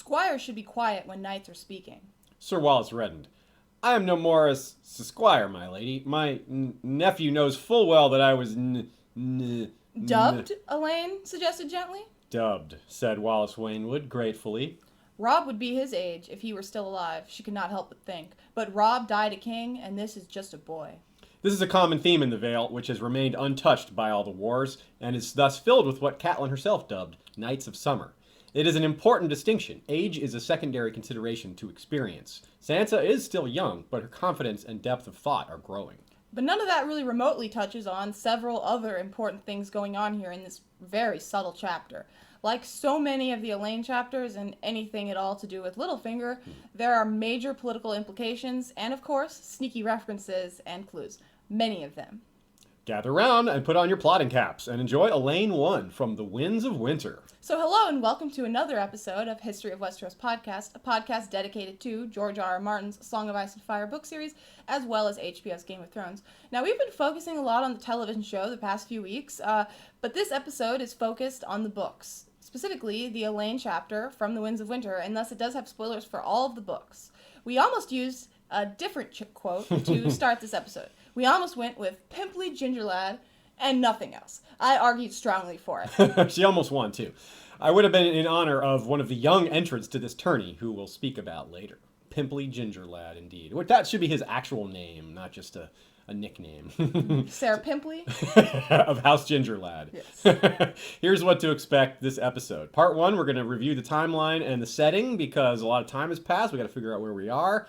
Squires should be quiet when knights are speaking. Sir Wallace reddened. I am no more a squire, my lady. My nephew knows full well that I was Dubbed, Elaine suggested gently. Dubbed, said Wallace Wainwood gratefully. Rob would be his age if he were still alive, she could not help but think. But Rob died a king, and this is just a boy. This is a common theme in the Vale, which has remained untouched by all the wars, and is thus filled with what Catelyn herself dubbed Knights of Summer. It is an important distinction. Age is a secondary consideration to experience. Sansa is still young, but her confidence and depth of thought are growing. But none of that really remotely touches on several other important things going on here in this very subtle chapter. Like so many of the Elaine chapters and anything at all to do with Littlefinger, there are major political implications and, of course, sneaky references and clues. Many of them. Gather round and put on your plotting caps and enjoy Elaine 1 from the Winds of Winter. So hello and welcome to another episode of History of Westeros Podcast, a podcast dedicated to George R.R. Martin's Song of Ice and Fire book series, as well as HBO's Game of Thrones. Now, we've been focusing a lot on the television show the past few weeks, but this episode is focused on the books, specifically the Elaine chapter from the Winds of Winter, and thus it does have spoilers for all of the books. We almost used a different quote to start this episode. We almost went with pimply gingerlad and nothing else. I argued strongly for it. She almost won, too. I would have been in honor of one of the young entrants to this tourney, who we'll speak about later. Pimply gingerlad, indeed. That should be his actual name, not just a nickname. Sarah Pimply? Of House Gingerlad. Yes. Here's what to expect this episode. Part 1, we're going to review the timeline and the setting, because a lot of time has passed. We got to figure out where we are.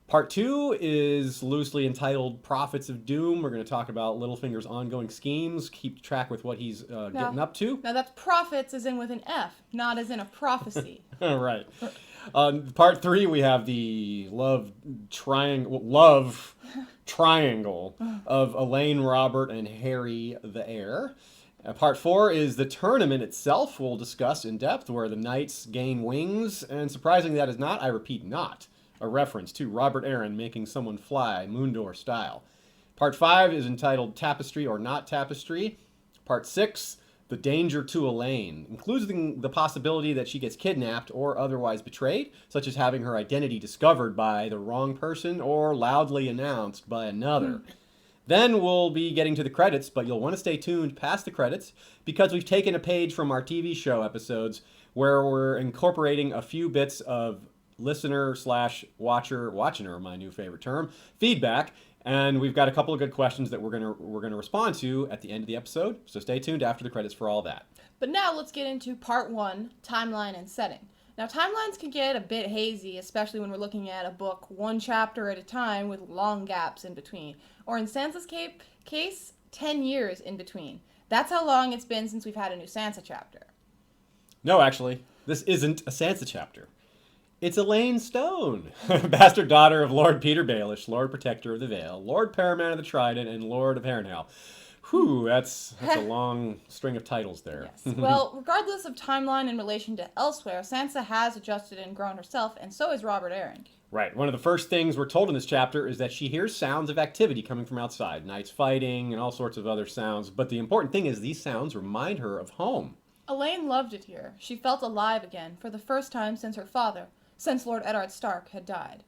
Part 2 is loosely entitled Prophets of Doom. We're going to talk about Littlefinger's ongoing schemes, keep track with what he's getting up to. Now that's prophets as in with an F, not as in a prophecy. Right. Part 3, we have the love triangle of Elaine, Robert, and Harry the Heir. Part 4 is the tournament itself. We'll discuss in depth where the knights gain wings, and surprisingly that is not, I repeat, not a reference to Robert Arryn making someone fly, Moondor style. Part 5 is entitled Tapestry or Not Tapestry. Part 6, The Danger to Elaine, including the possibility that she gets kidnapped or otherwise betrayed, such as having her identity discovered by the wrong person or loudly announced by another. Then we'll be getting to the credits, but you'll want to stay tuned past the credits because we've taken a page from our TV show episodes where we're incorporating a few bits of listener/watcher, my new favorite term, feedback, and we've got a couple of good questions that we're gonna respond to at the end of the episode. So stay tuned after the credits for all that. But now let's get into part 1, timeline and setting. Now timelines can get a bit hazy, especially when we're looking at a book one chapter at a time with long gaps in between, or in Sansa's case, 10 years in between. That's how long it's been since we've had a new Sansa chapter. No, actually, this isn't a Sansa chapter. It's Elaine Stone, bastard daughter of Lord Peter Baelish, Lord Protector of the Vale, Lord Paramount of the Trident, and Lord of Harrenhal. Whew, that's a long string of titles there. Yes. Well, regardless of timeline in relation to elsewhere, Sansa has adjusted and grown herself, and so has Robert Arryn. Right. One of the first things we're told in this chapter is that she hears sounds of activity coming from outside, knights fighting and all sorts of other sounds. But the important thing is these sounds remind her of home. Elaine loved it here. She felt alive again for the first time since her father, since Lord Eddard Stark had died.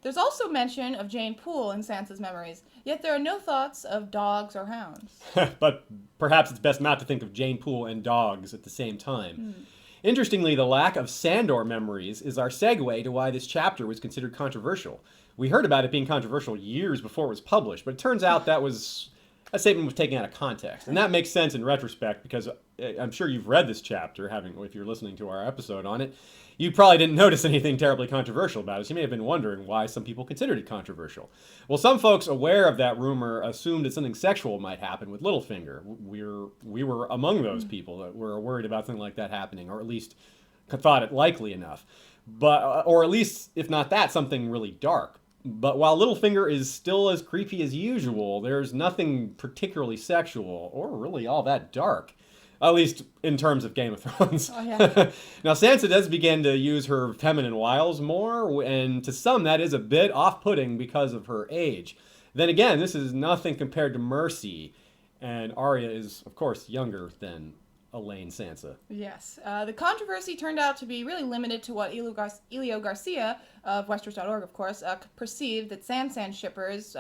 There's also mention of Jane Poole in Sansa's memories, yet there are no thoughts of dogs or hounds. But perhaps it's best not to think of Jane Poole and dogs at the same time. Interestingly, the lack of Sandor memories is our segue to why this chapter was considered controversial. We heard about it being controversial years before it was published, but it turns out that statement was taken out of context. And that makes sense in retrospect because I'm sure you've read this chapter, if you're listening to our episode on it. You probably didn't notice anything terribly controversial about it. So you may have been wondering why some people considered it controversial. Well, some folks aware of that rumor assumed that something sexual might happen with Littlefinger. We were among those people that were worried about something like that happening, or at least thought it likely enough. But, or at least, if not that, something really dark. But while Littlefinger is still as creepy as usual, there's nothing particularly sexual or really all that dark. At least in terms of Game of Thrones. Oh, yeah. Now, Sansa does begin to use her feminine wiles more, and to some that is a bit off-putting because of her age. Then again, this is nothing compared to Mercy, and Arya is, of course, younger than Elaine Sansa. Yes. The controversy turned out to be really limited to what Elio Garcia of Westeros.org, of course, perceived that Sansan shippers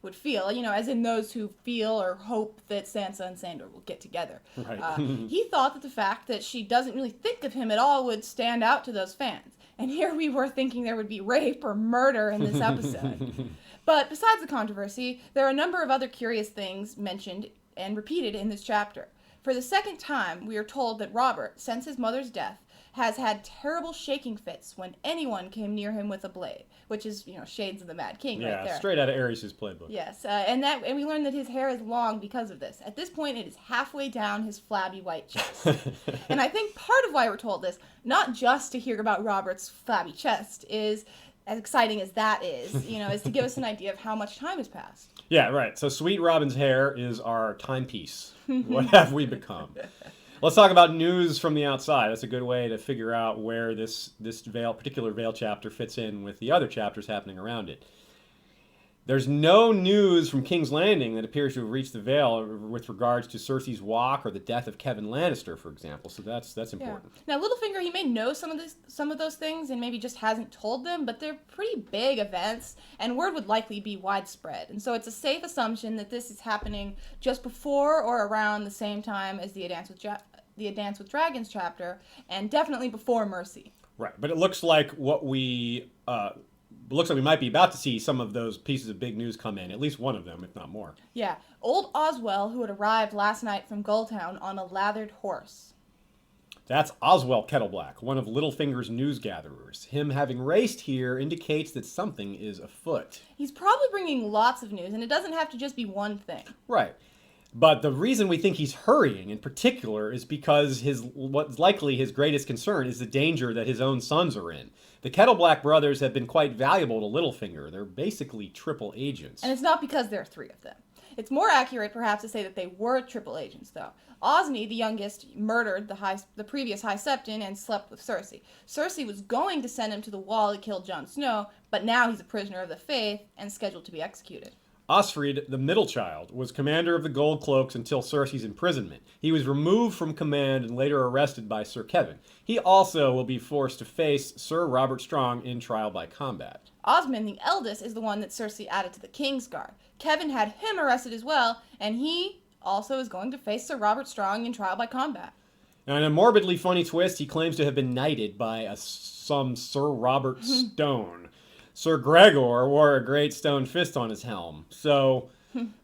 would feel, as in those who feel or hope that Sansa and Sandor will get together. Right. He thought that the fact that she doesn't really think of him at all would stand out to those fans. And here we were thinking there would be rape or murder in this episode. But besides the controversy, there are a number of other curious things mentioned and repeated in this chapter. For the second time, we are told that Robert, since his mother's death, has had terrible shaking fits when anyone came near him with a blade, which is, shades of the Mad King right there. Yeah, straight out of Ares' playbook. Yes, and we learned that his hair is long because of this. At this point, it is halfway down his flabby white chest. And I think part of why we're told this, not just to hear about Robert's flabby chest, is as exciting as that is, is to give us an idea of how much time has passed. Yeah, right. So Sweet Robin's hair is our timepiece. What have we become? Let's talk about news from the outside. That's a good way to figure out where this particular Vale chapter fits in with the other chapters happening around it. There's no news from King's Landing that appears to have reached the Vale with regards to Cersei's walk or the death of Kevin Lannister, for example. So that's important. Yeah. Now, Littlefinger, he may know some of those things and maybe just hasn't told them, but they're pretty big events, and word would likely be widespread. And so it's a safe assumption that this is happening just before or around the same time as the A Dance with Dragons chapter, and definitely before Mercy. Right, but it looks like we might be about to see some of those pieces of big news come in, at least one of them, if not more. Yeah, old Oswell, who had arrived last night from Gulltown on a lathered horse. That's Oswell Kettleblack, one of Littlefinger's news gatherers. Him having raced here indicates that something is afoot. He's probably bringing lots of news, and it doesn't have to just be one thing. Right. But the reason we think he's hurrying in particular is because what's likely his greatest concern is the danger that his own sons are in. The Kettleblack brothers have been quite valuable to Littlefinger. They're basically triple agents. And it's not because there are three of them. It's more accurate, perhaps, to say that they were triple agents, though. Osney, the youngest, murdered the previous High Septon and slept with Cersei. Cersei was going to send him to the wall to kill Jon Snow, but now he's a prisoner of the faith and scheduled to be executed. Osfried, the middle child, was commander of the Gold Cloaks until Cersei's imprisonment. He was removed from command and later arrested by Sir Kevin. He also will be forced to face Sir Robert Strong in trial by combat. Osmond, the eldest, is the one that Cersei added to the Kingsguard. Kevin had him arrested as well, and he also is going to face Sir Robert Strong in trial by combat. Now, in a morbidly funny twist, he claims to have been knighted by some Sir Robert Stone. Sir Gregor wore a great stone fist on his helm. So,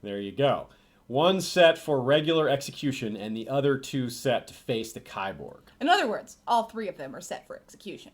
there you go. One set for regular execution and the other two set to face the Kyborg. In other words, all three of them are set for execution.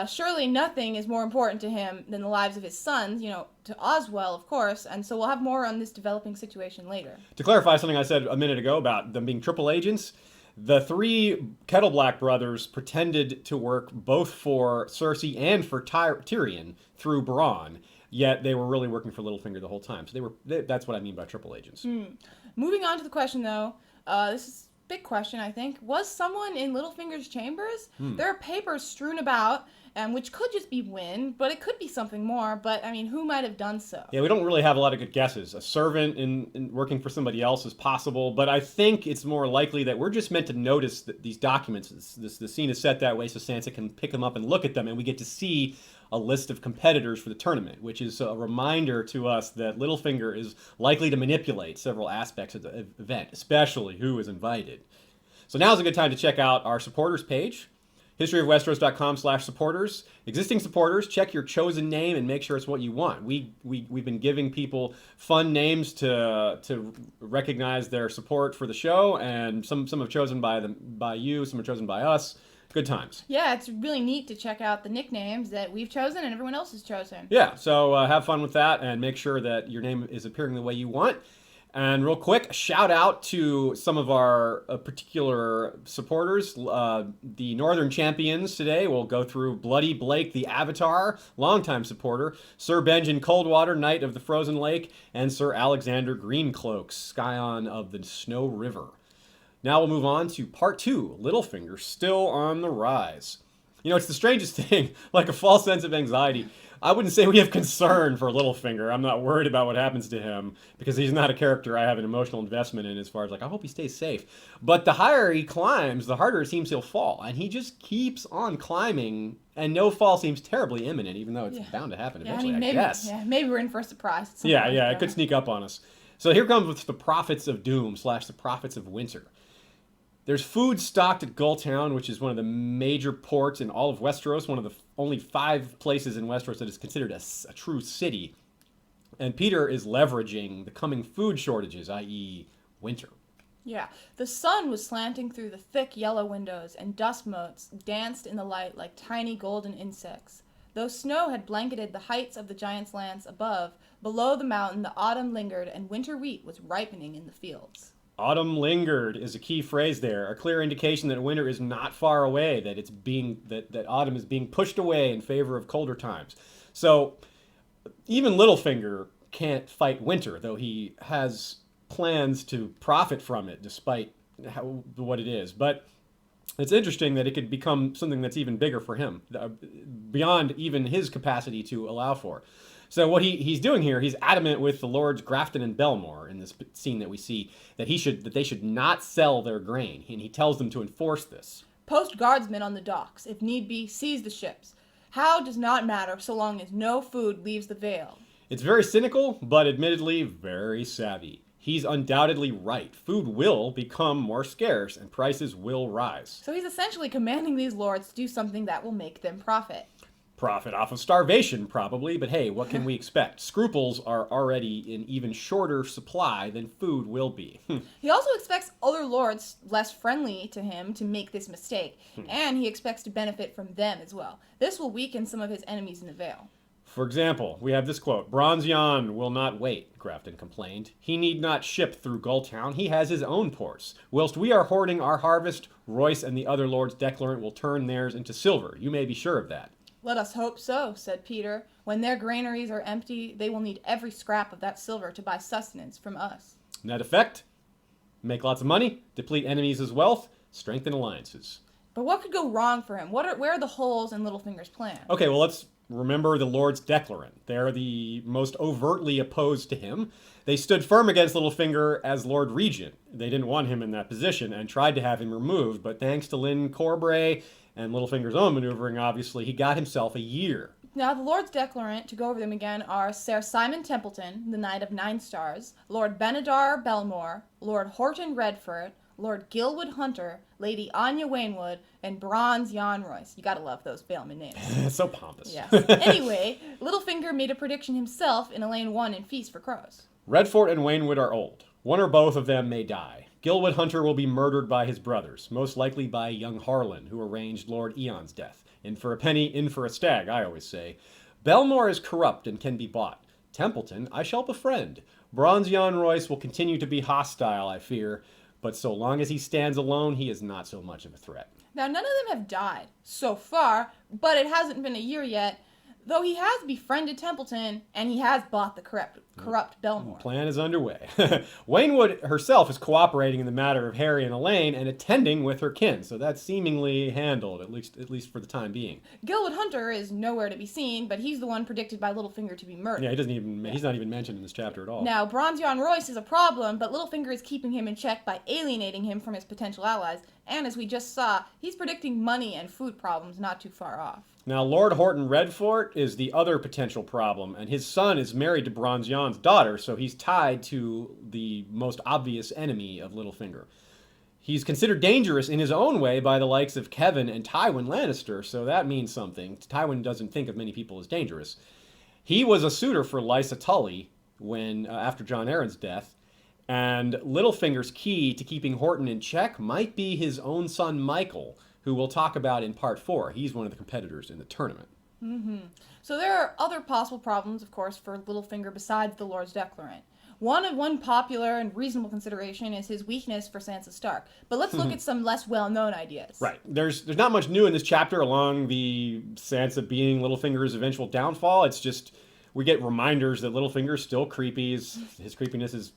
Surely nothing is more important to him than the lives of his sons, to Oswell, of course, and so we'll have more on this developing situation later. To clarify something I said a minute ago about them being triple agents, the three Kettleblack brothers pretended to work both for Cersei and for Tyrion through Bronn, yet they were really working for Littlefinger the whole time. So that's what I mean by triple agents. Moving on to the question, though, this is a big question, I think. Was someone in Littlefinger's chambers? There are papers strewn about, which could just be wind, but it could be something more. But, who might have done so? Yeah, we don't really have a lot of good guesses. A servant in working for somebody else is possible, but I think it's more likely that we're just meant to notice these documents. The scene is set that way so Sansa can pick them up and look at them, and we get to see a list of competitors for the tournament, which is a reminder to us that Littlefinger is likely to manipulate several aspects of the event, especially who is invited. So now's a good time to check out our supporters page, historyofwesteros.com/supporters. Existing supporters, check your chosen name and make sure it's what you want. We've been giving people fun names to recognize their support for the show, and some are chosen by you, some are chosen by us. Good times. Yeah, it's really neat to check out the nicknames that we've chosen and everyone else has chosen. Yeah, so have fun with that and make sure that your name is appearing the way you want. And real quick, shout out to some of our particular supporters. The Northern Champions today will go through Bloody Blake the Avatar, longtime supporter, Sir Benjamin Coldwater, Knight of the Frozen Lake, and Sir Alexander Greencloaks, Scion of the Snow River. Now we'll move on to part 2, Littlefinger, still on the rise. It's the strangest thing, like a false sense of anxiety. I wouldn't say we have concern for Littlefinger. I'm not worried about what happens to him because he's not a character I have an emotional investment in as far as like, I hope he stays safe. But the higher he climbs, the harder it seems he'll fall. And he just keeps on climbing, and no fall seems terribly imminent, even though it's bound to happen eventually, I guess. Yeah, maybe we're in for a surprise. Yeah, it could sneak up on us. So here comes with the Prophets of Doom / the Prophets of Winter. There's food stocked at Gulltown, which is one of the major ports in all of Westeros, one of the only 5 places in Westeros that is considered a true city. And Peter is leveraging the coming food shortages, i.e. winter. Yeah, the sun was slanting through the thick yellow windows, and dust motes danced in the light like tiny golden insects. Though snow had blanketed the heights of the giants' lands above, below the mountain the autumn lingered, and winter wheat was ripening in the fields. Autumn lingered is a key phrase there, a clear indication that winter is not far away, that it's being that autumn is being pushed away in favor of colder times. So even Littlefinger can't fight winter, though he has plans to profit from it despite what it is. But it's interesting that it could become something that's even bigger for him, beyond even his capacity to allow for. So what he's doing here, he's adamant with the Lords Grafton and Belmore in this scene that we see that they should not sell their grain, and he tells them to enforce this. Post guardsmen on the docks, if need be, seize the ships. How does not matter so long as no food leaves the Vale. It's very cynical, but admittedly very savvy. He's undoubtedly right. Food will become more scarce and prices will rise. So he's essentially commanding these lords to do something that will make them profit. Profit off of starvation, probably, but hey, what can we expect? Scruples are already in even shorter supply than food will be. He also expects other lords less friendly to him to make this mistake, and he expects to benefit from them as well. This will weaken some of his enemies in the Vale. For example, we have this quote, Bronzion will not wait, Grafton complained. He need not ship through Gulltown. He has his own ports. Whilst we are hoarding our harvest, Royce and the other lords declarant will turn theirs into silver. You may be sure of that. Let us hope so, said Peter. When their granaries are empty, they will need every scrap of that silver to buy sustenance from us. Net effect? Make lots of money, deplete enemies' wealth, strengthen alliances. But what could go wrong for him? Where are the holes in Littlefinger's plan? Okay, well, let's remember the Lords Declarant. They're the most overtly opposed to him. They stood firm against Littlefinger as Lord Regent. They didn't want him in that position and tried to have him removed, but thanks to Lynn Corbray and Littlefinger's own maneuvering, obviously, he got himself a year. Now, the Lords Declarant, to go over them again, are Sir Simon Templeton, the Knight of 9 Stars, Lord Benedar Belmore, Lord Horton Redford, Lord Gilwood Hunter, Lady Anya Waynwood, and Bronze Jan Royce. You gotta love those Baleman names. So pompous. Yes. Anyway, Littlefinger made a prediction himself in Elaine 1 in Feast for Crows. Redford and Waynwood are old. One or both of them may die. Gilwood Hunter will be murdered by his brothers, most likely by young Harlan, who arranged Lord Eon's death. In for a penny, in for a stag, I always say. Belmore is corrupt and can be bought. Templeton I shall befriend. Bronze Jan Royce will continue to be hostile, I fear, but so long as he stands alone, he is not so much of a threat. Now, none of them have died so far, but it hasn't been a year yet, though he has befriended Templeton, and he has bought the corrupt Belmore. Plan is underway. Waynwood herself is cooperating in the matter of Harry and Elaine and attending with her kin, so that's seemingly handled, at least for the time being. Gilwood Hunter is nowhere to be seen, but he's the one predicted by Littlefinger to be murdered. Yeah, he's not even mentioned in this chapter at all. Now, Bronze Jan Royce is a problem, but Littlefinger is keeping him in check by alienating him from his potential allies, and as we just saw, he's predicting money and food problems not too far off. Now, Lord Horton Redfort is the other potential problem, and his son is married to Bronze Jan's daughter, so he's tied to the most obvious enemy of Littlefinger. He's considered dangerous in his own way by the likes of Kevin and Tywin Lannister, so that means something. Tywin doesn't think of many people as dangerous. He was a suitor for Lysa Tully after Jon Arryn's death, and Littlefinger's key to keeping Horton in check might be his own son Michael, who we'll talk about in Part 4. He's one of the competitors in the tournament. So there are other possible problems, of course, for Littlefinger besides the Lord's Declarant. One popular and reasonable consideration is his weakness for Sansa Stark. But let's look at some less well-known ideas. Right. There's not much new in this chapter along the Sansa being Littlefinger's eventual downfall. It's just we get reminders that Littlefinger's still creepy. His creepiness is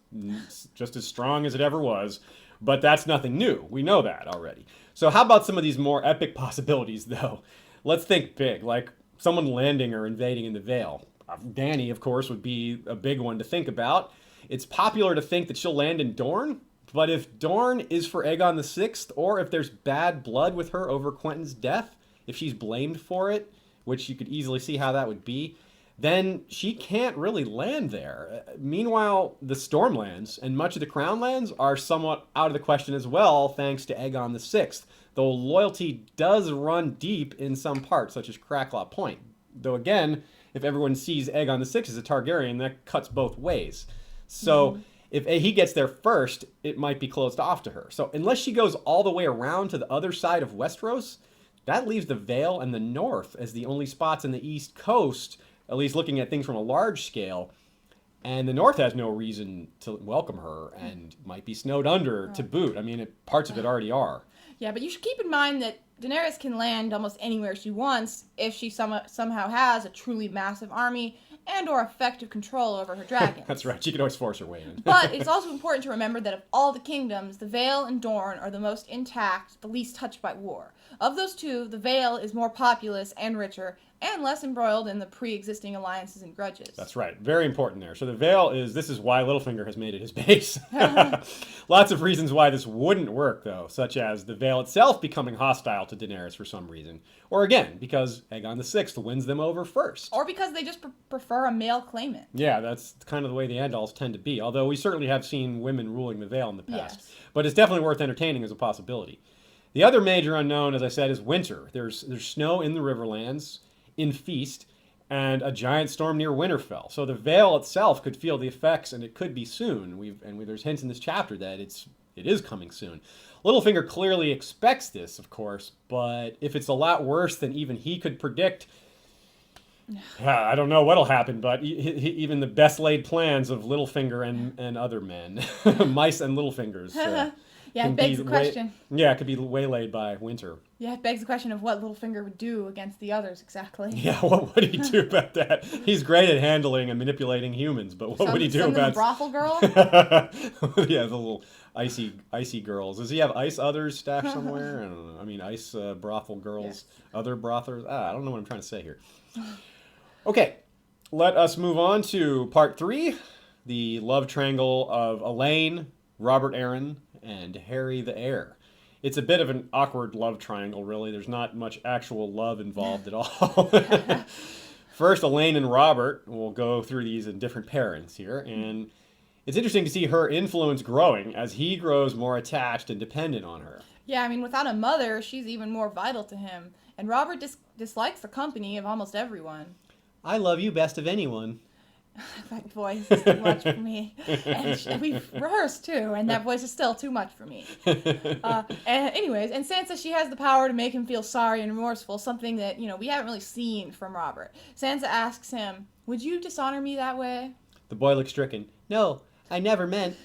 just as strong as it ever was. But that's nothing new. We know that already. So how about some of these more epic possibilities, though? Let's think big. Like, someone landing or invading in the Vale. Dany, of course, would be a big one to think about. It's popular to think that she'll land in Dorne, but if Dorne is for Aegon the Sixth, or if there's bad blood with her over Quentyn's death, if she's blamed for it, which you could easily see how that would be, then she can't really land there. Meanwhile, the Stormlands and much of the Crown Lands are somewhat out of the question as well, thanks to Aegon the Sixth, though loyalty does run deep in some parts, such as Cracklaw Point. Though again, if everyone sees Aegon the Sixth as a Targaryen, that cuts both ways. So if he gets there first, it might be closed off to her. So unless she goes all the way around to the other side of Westeros, that leaves the Vale and the North as the only spots in the East Coast, at least looking at things from a large scale. And the North has no reason to welcome her and might be snowed under to boot. I mean, parts of it already are. Yeah, but you should keep in mind that Daenerys can land almost anywhere she wants if she somehow has a truly massive army and or effective control over her dragons. That's right. She can always force her way in. But it's also important to remember that of all the kingdoms, the Vale and Dorne are the most intact, the least touched by war. Of those two, the Vale is more populous and richer, and less embroiled in the pre-existing alliances and grudges. That's right. Very important there. So the Vale this is why Littlefinger has made it his base. Lots of reasons why this wouldn't work, though, such as the Vale itself becoming hostile to Daenerys for some reason. Or again, because Aegon the Sixth wins them over first. Or because they just prefer a male claimant. Yeah, that's kind of the way the Andals tend to be, although we certainly have seen women ruling the Vale in the past. Yes. But it's definitely worth entertaining as a possibility. The other major unknown, as I said, is winter. There's snow in the Riverlands, in Feast, and a giant storm near Winterfell. So the Vale itself could feel the effects, and it could be soon. There's hints in this chapter that it is coming soon. Littlefinger clearly expects this, of course, but if it's a lot worse than even he could predict, I don't know what'll happen. But even the best laid plans of Littlefinger and other men, mice and Littlefingers. Yeah, it begs the question. It could be waylaid by winter. Yeah, it begs the question of what Littlefinger would do against the others exactly. Yeah, what would he do about that? He's great at handling and manipulating humans, but what would he do about brothel girl? Yeah, the little icy girls. Does he have ice others stashed somewhere? I don't know. I mean, ice brothel girls, yes. Other brothers. I don't know what I'm trying to say here. Okay, let us move on to part 3, the love triangle of Elaine, Robert Arryn, and Harry the Heir. It's a bit of an awkward love triangle, really. There's not much actual love involved at all. First, Elaine and Robert. We'll go through these in different pairings here. And it's interesting to see her influence growing as he grows more attached and dependent on her. Yeah, I mean, without a mother, she's even more vital to him. And Robert dislikes the company of almost everyone. I love you best of anyone. That voice is too much for me. And we've rehearsed too, and that voice is still too much for me. Anyways, and Sansa, she has the power to make him feel sorry and remorseful, something that, we haven't really seen from Robert. Sansa asks him, "Would you dishonor me that way?" The boy looks stricken. "No, I never meant."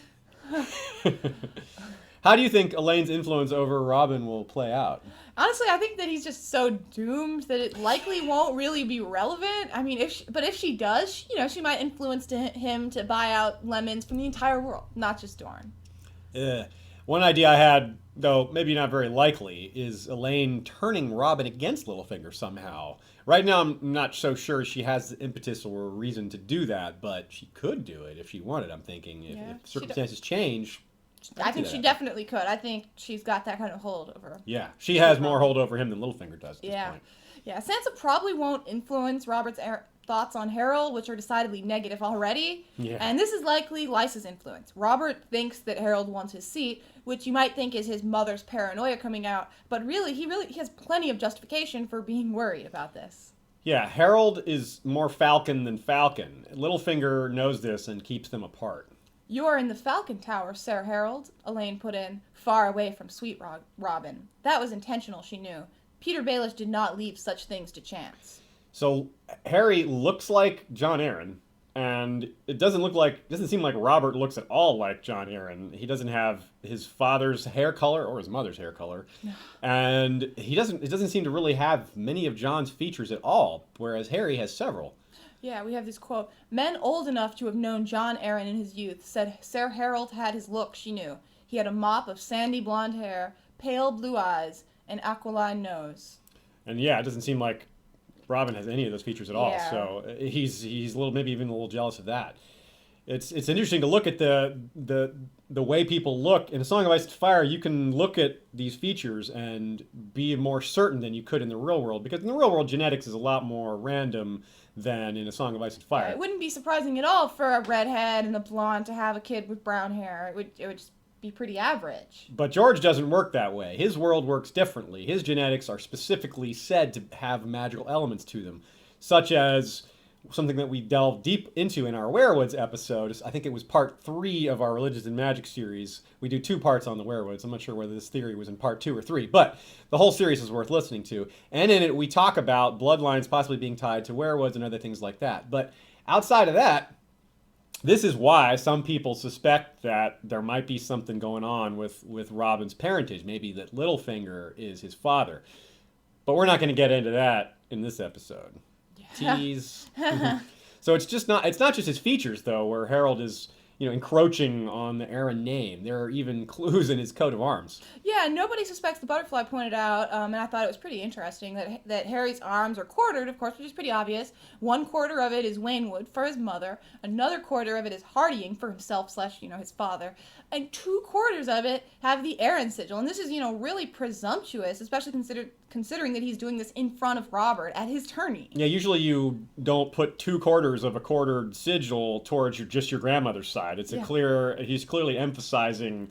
How do you think Elaine's influence over Robin will play out? Honestly, I think that he's just so doomed that it likely won't really be relevant. I mean, if she does, she might influence him to buy out lemons from the entire world, not just Dorne. One idea I had, though maybe not very likely, is Elaine turning Robin against Littlefinger somehow. Right now, I'm not so sure she has the impetus or reason to do that, but she could do it if she wanted, I'm thinking. If circumstances change... I think she definitely could. I think she's got that kind of hold over. Yeah, she has more hold over him than Littlefinger does at this point. Yeah, Sansa probably won't influence Robert's thoughts on Harold, which are decidedly negative already. Yeah. And this is likely Lysa's influence. Robert thinks that Harold wants his seat, which you might think is his mother's paranoia coming out, but really, he has plenty of justification for being worried about this. Yeah, Harold is more Falcon than Falcon. Littlefinger knows this and keeps them apart. "You're in the Falcon Tower, Sir Harold," Elaine put in, far away from sweet Robin. That was intentional, she knew. Peter Baelish did not leave such things to chance. So Harry looks like Jon Arryn, and it doesn't seem like Robert looks at all like Jon Arryn. He doesn't have his father's hair color or his mother's hair color, and it doesn't seem to really have many of Jon's features at all, whereas Harry has several. Yeah, we have this quote. "Men old enough to have known Jon Arryn in his youth said Sir Harold had his look, she knew. He had a mop of sandy blonde hair, pale blue eyes, an aquiline nose." And yeah, it doesn't seem like Robin has any of those features at all. Yeah. So he's a little, maybe even a little jealous of that. It's interesting to look at the way people look in A Song of Ice and Fire. You can look at these features and be more certain than you could in the real world, because in the real world genetics is a lot more random than in A Song of Ice and Fire. Yeah, it wouldn't be surprising at all for a redhead and a blonde to have a kid with brown hair. It would just be pretty average. But George doesn't work that way. His world works differently. His genetics are specifically said to have magical elements to them, such as something that we delved deep into in our Werewoods episode. I think it was part 3 of our Religions and Magic series. We do 2 parts on the Werewoods. I'm not sure whether this theory was in part 2 or 3, but the whole series is worth listening to. And in it, we talk about bloodlines possibly being tied to werewoods and other things like that. But outside of that, this is why some people suspect that there might be something going on with Robin's parentage. Maybe that Littlefinger is his father. But we're not going to get into that in this episode. Tease. So it's not just his features, though, where Harold is, encroaching on the Arryn name. There are even clues in his coat of arms. Yeah, nobody suspects the butterfly pointed out, and I thought it was pretty interesting that Harry's arms are quartered, of course, which is pretty obvious. 1/4 of it is Waynwood for his mother, another 1/4 of it is Hardying for himself / his father, and 2/4 of it have the Arryn sigil. And this is, really presumptuous, especially considering that he's doing this in front of Robert at his tourney. Yeah, usually you don't put 2/4 of a quartered sigil towards your grandmother's side. It's he's clearly emphasizing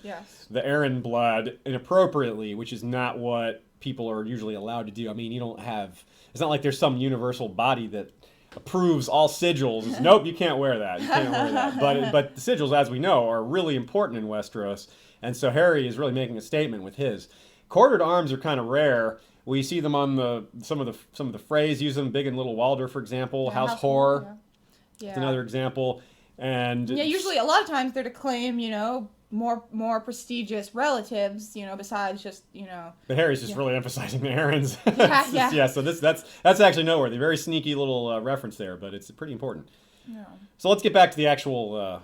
the Arryn blood inappropriately, which is not what people are usually allowed to do. I mean, it's not like there's some universal body that approves all sigils. Nope, you can't wear that. You can't wear that. But the sigils, as we know, are really important in Westeros, and so Harry is really making a statement with his. Quartered arms are kind of rare. We see them on some of the Freys use them. Big and Little Walder, for example. House Horror. Yeah. It's another example. And usually a lot of times they're to claim, more prestigious relatives, besides just, But Harry's just really emphasizing the Arryns. Yeah. So that's actually noteworthy. Very sneaky little reference there, but it's pretty important. Yeah. So let's get back to the actual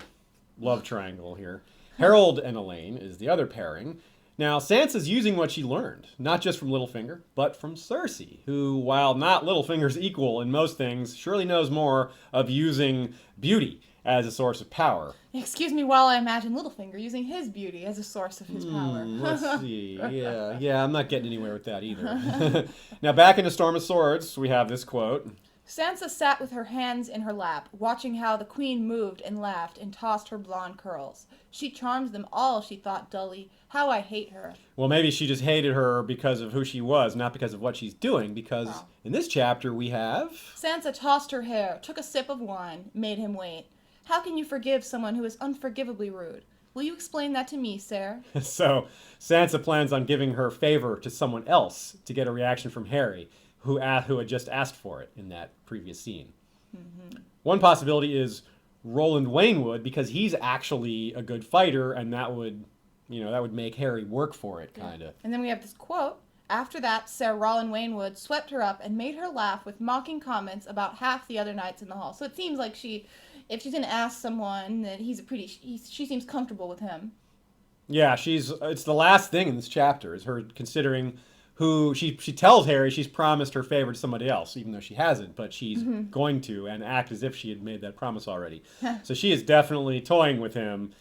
love triangle here. Harold and Elaine is the other pairing. Now, Sansa's using what she learned, not just from Littlefinger, but from Cersei, who, while not Littlefinger's equal in most things, surely knows more of using beauty as a source of power. Excuse me while I imagine Littlefinger using his beauty as a source of his power. Let's see. Yeah, I'm not getting anywhere with that either. Now, back in A Storm of Swords, we have this quote. Sansa sat with her hands in her lap, watching how the queen moved and laughed and tossed her blonde curls. She charms them all, she thought dully. How I hate her. Well, maybe she just hated her because of who she was, not because of what she's doing, because in this chapter we have... Sansa tossed her hair, took a sip of wine, made him wait. How can you forgive someone who is unforgivably rude? Will you explain that to me, sir? So, Sansa plans on giving her favor to someone else to get a reaction from Harry, who had just asked for it in that previous scene. Mm-hmm. One possibility is Roland Waynwood, because he's actually a good fighter, and that would make Harry work for it, kind of. And then we have this quote. After that, Sir Roland Waynwood swept her up and made her laugh with mocking comments about half the other knights in the hall. So it seems like if she's going to ask someone, that she seems comfortable with him. Yeah, it's the last thing in this chapter, is her considering who she tells Harry she's promised her favor to somebody else, even though she hasn't, but she's going to, and act as if she had made that promise already. So she is definitely toying with him,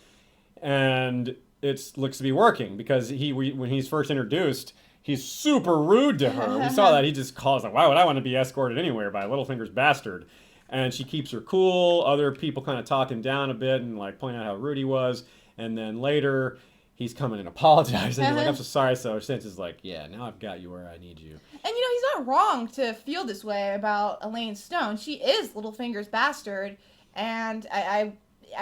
and it looks to be working, because when he's first introduced, he's super rude to her. We saw that. He just calls like, why would I want to be escorted anywhere by Littlefinger's bastard? And she keeps her cool. Other people kind of talk him down a bit and like point out how rude he was. And then later, he's coming and apologizing. Like, I'm so sorry. So Sansa's like, yeah, now I've got you where I need you. And he's not wrong to feel this way about Elaine Stone. She is Littlefinger's bastard, and I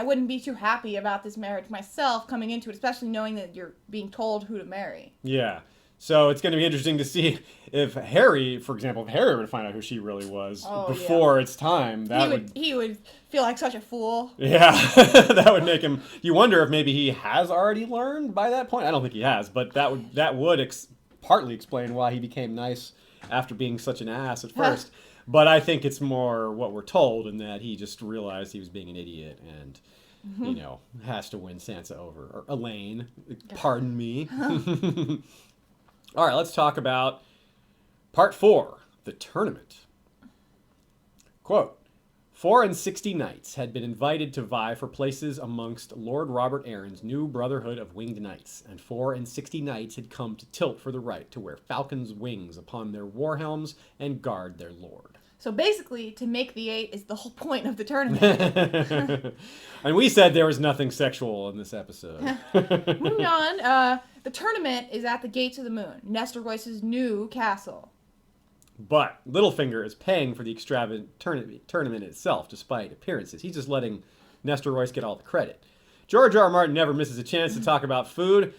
wouldn't be too happy about this marriage myself coming into it, especially knowing that you're being told who to marry. Yeah. So it's going to be interesting to see if Harry, for example, were to find out who she really was before it's time. He would feel like such a fool. Yeah, that would make him. You wonder if maybe he has already learned by that point. I don't think he has, but that would partly explain why he became nice after being such an ass at first. But I think it's more what we're told, in that he just realized he was being an idiot and, has to win Sansa over. Or Elaine, pardon me. All right, let's talk about part 4, the tournament. Quote, 64 knights had been invited to vie for places amongst Lord Robert Arryn's new brotherhood of winged knights, and 64 knights had come to tilt for the right to wear falcons' wings upon their war helms and guard their lord. So basically, to make the 8 is the whole point of the tournament. And we said there was nothing sexual in this episode. Moving on, the tournament is at the Gates of the Moon, Nestor Royce's new castle. But Littlefinger is paying for the extravagant tournament itself, despite appearances. He's just letting Nestor Royce get all the credit. George R. R. Martin never misses a chance to talk about food,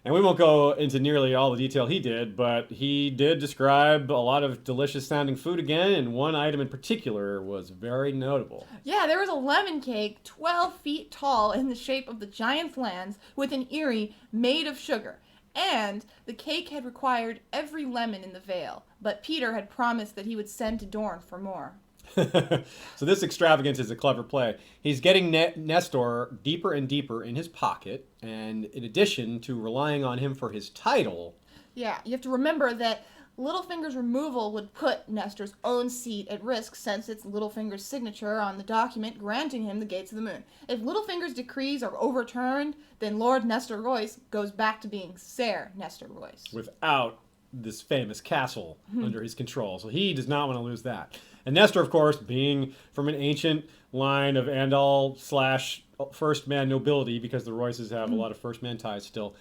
and we won't go into nearly all the detail he did, but he did describe a lot of delicious-sounding food again, and one item in particular was very notable. Yeah, there was a lemon cake 12 feet tall in the shape of the giant's lands with an eyrie made of sugar. And the cake had required every lemon in the Vale, but Peter had promised that he would send to Dorne for more. So this extravagance is a clever play. He's getting Nestor deeper and deeper in his pocket, and in addition to relying on him for his title... Yeah, you have to remember that Littlefinger's removal would put Nestor's own seat at risk since it's Littlefinger's signature on the document granting him the Gates of the Moon. If Littlefinger's decrees are overturned, then Lord Nestor Royce goes back to being Ser Nestor Royce. Without this famous castle under his control. So he does not want to lose that. And Nestor, of course, being from an ancient line of Andal/first-man nobility, because the Royces have a lot of first-man ties still,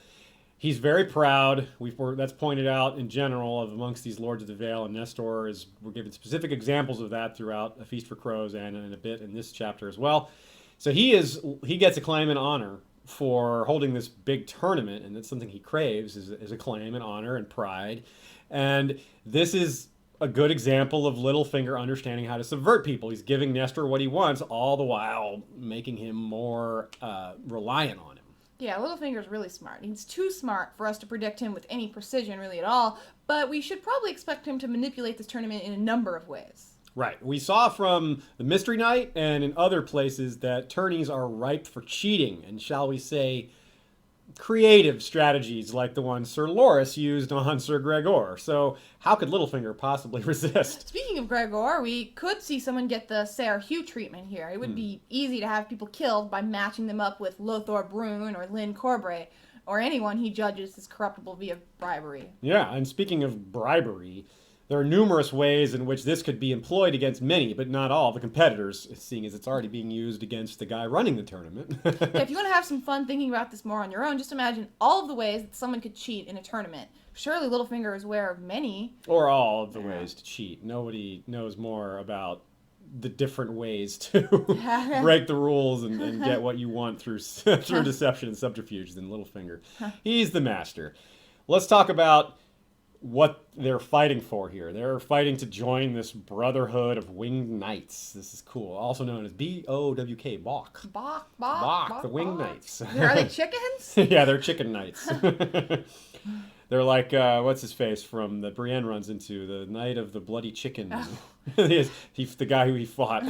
he's very proud. That's pointed out in general of amongst these Lords of the Vale, and Nestor we're given specific examples of that throughout A Feast for Crows and in a bit in this chapter as well. So he gets acclaim and honor for holding this big tournament, and that's something he craves is acclaim and honor and pride. And this is a good example of Littlefinger understanding how to subvert people. He's giving Nestor what he wants, all the while making him more reliant on him. Yeah, Littlefinger's really smart. He's too smart for us to predict him with any precision, really, at all, but we should probably expect him to manipulate this tournament in a number of ways. Right. We saw from the Mystery Night and in other places that tourneys are ripe for cheating and, shall we say, creative strategies like the one Sir Loras used on Sir Gregor. So how could Littlefinger possibly resist? Speaking of Gregor, we could see someone get the Ser Hugh treatment here. It would be easy to have people killed by matching them up with Lothar Brune or Lynn Corbray, or anyone he judges as corruptible via bribery. Yeah, and speaking of bribery, there are numerous ways in which this could be employed against many, but not all, the competitors, seeing as it's already being used against the guy running the tournament. Yeah, if you want to have some fun thinking about this more on your own, just imagine all of the ways that someone could cheat in a tournament. Surely Littlefinger is aware of many. Or all of the ways to cheat. Nobody knows more about the different ways to break the rules and get what you want through deception and subterfuge than Littlefinger. He's the master. Let's talk about what they're fighting for here. They're fighting to join this Brotherhood of Winged Knights. This is cool. Also known as B-O-W-K, Bok. Bok, the Winged Knights. Are they chickens? Yeah, they're chicken knights. They're like, what's his face from that Brienne runs into, the Knight of the Bloody Chicken. He's the guy who he fought.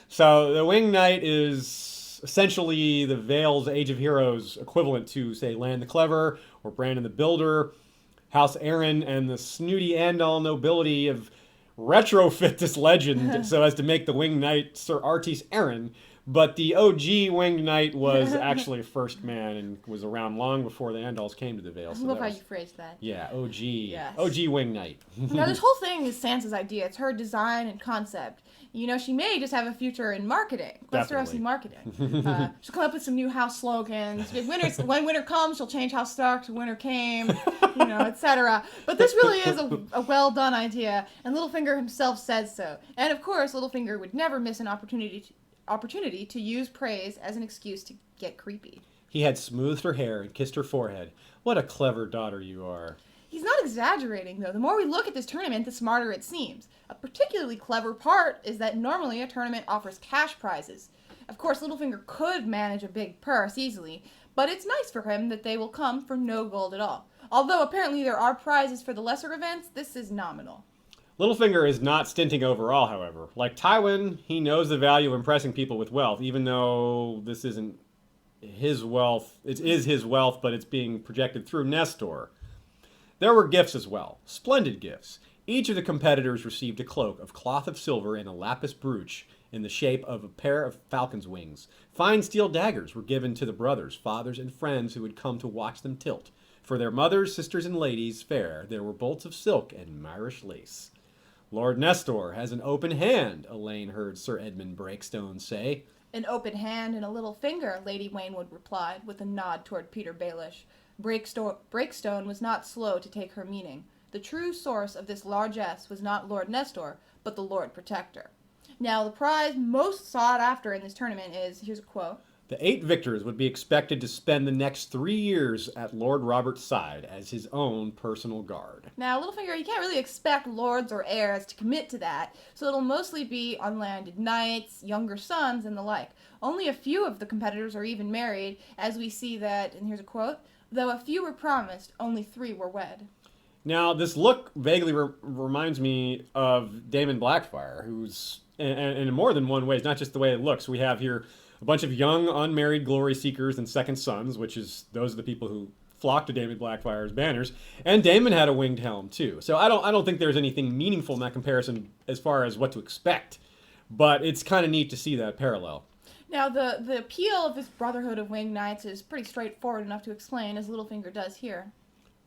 So the Winged Knight is essentially the Vale's Age of Heroes equivalent to, say, Lan the Clever or Brandon the Builder. House Arryn and the snooty Andal nobility have retrofit this legend so as to make the Winged Knight Sir Artis Arryn. But the OG Winged Knight was actually a first man and was around long before the Andals came to the Vale. I love how you phrased that. Yeah, OG. Yes. OG Winged Knight. Now, this whole thing is Sansa's idea. It's her design and concept. You know, she may just have a future in marketing. Westerosi marketing. She'll come up with some new house slogans. When winter comes, she'll change House Stark to Winter Came, etc. But this really is a well-done idea, and Littlefinger himself says so. And, of course, Littlefinger would never miss an opportunity to use praise as an excuse to get creepy. He had smoothed her hair and kissed her forehead. What a clever daughter you are. He's not exaggerating, though. The more we look at this tournament, the smarter it seems. A particularly clever part is that normally a tournament offers cash prizes. Of course, Littlefinger could manage a big purse easily, but it's nice for him that they will come for no gold at all. Although apparently there are prizes for the lesser events, this is nominal. Littlefinger is not stinting overall, however. Like Tywin, he knows the value of impressing people with wealth, even though this isn't his wealth. It is his wealth, but it's being projected through Nestor. There were gifts as well. Splendid gifts. Each of the competitors received a cloak of cloth of silver and a lapis brooch in the shape of a pair of falcon's wings. Fine steel daggers were given to the brothers, fathers, and friends who had come to watch them tilt. For their mothers, sisters, and ladies fair, there were bolts of silk and Myrish lace. Lord Nestor has an open hand, Elaine heard Sir Edmund Breakstone say. An open hand and a little finger, Lady Waynwood replied, with a nod toward Peter Baelish. Breakstone was not slow to take her meaning. The true source of this largesse was not Lord Nestor, but the Lord Protector. Now, the prize most sought after in this tournament is, here's a quote, The 8 victors would be expected to spend the next 3 years at Lord Robert's side as his own personal guard. Now, Littlefinger, you can't really expect lords or heirs to commit to that, so it'll mostly be unlanded knights, younger sons, and the like. Only a few of the competitors are even married, as we see that, and here's a quote, though a few were promised, only 3 were wed. Now, this look vaguely reminds me of Daemon Blackfyre, who's, and in more than one way, it's not just the way it looks. We have here a bunch of young, unmarried glory seekers and second sons, which is, those are the people who flock to Daemon Blackfyre's banners. And Daemon had a winged helm, too. So I don't think there's anything meaningful in that comparison as far as what to expect. But it's kind of neat to see that parallel. Now, the appeal of this Brotherhood of Winged Knights is pretty straightforward enough to explain, as Littlefinger does here.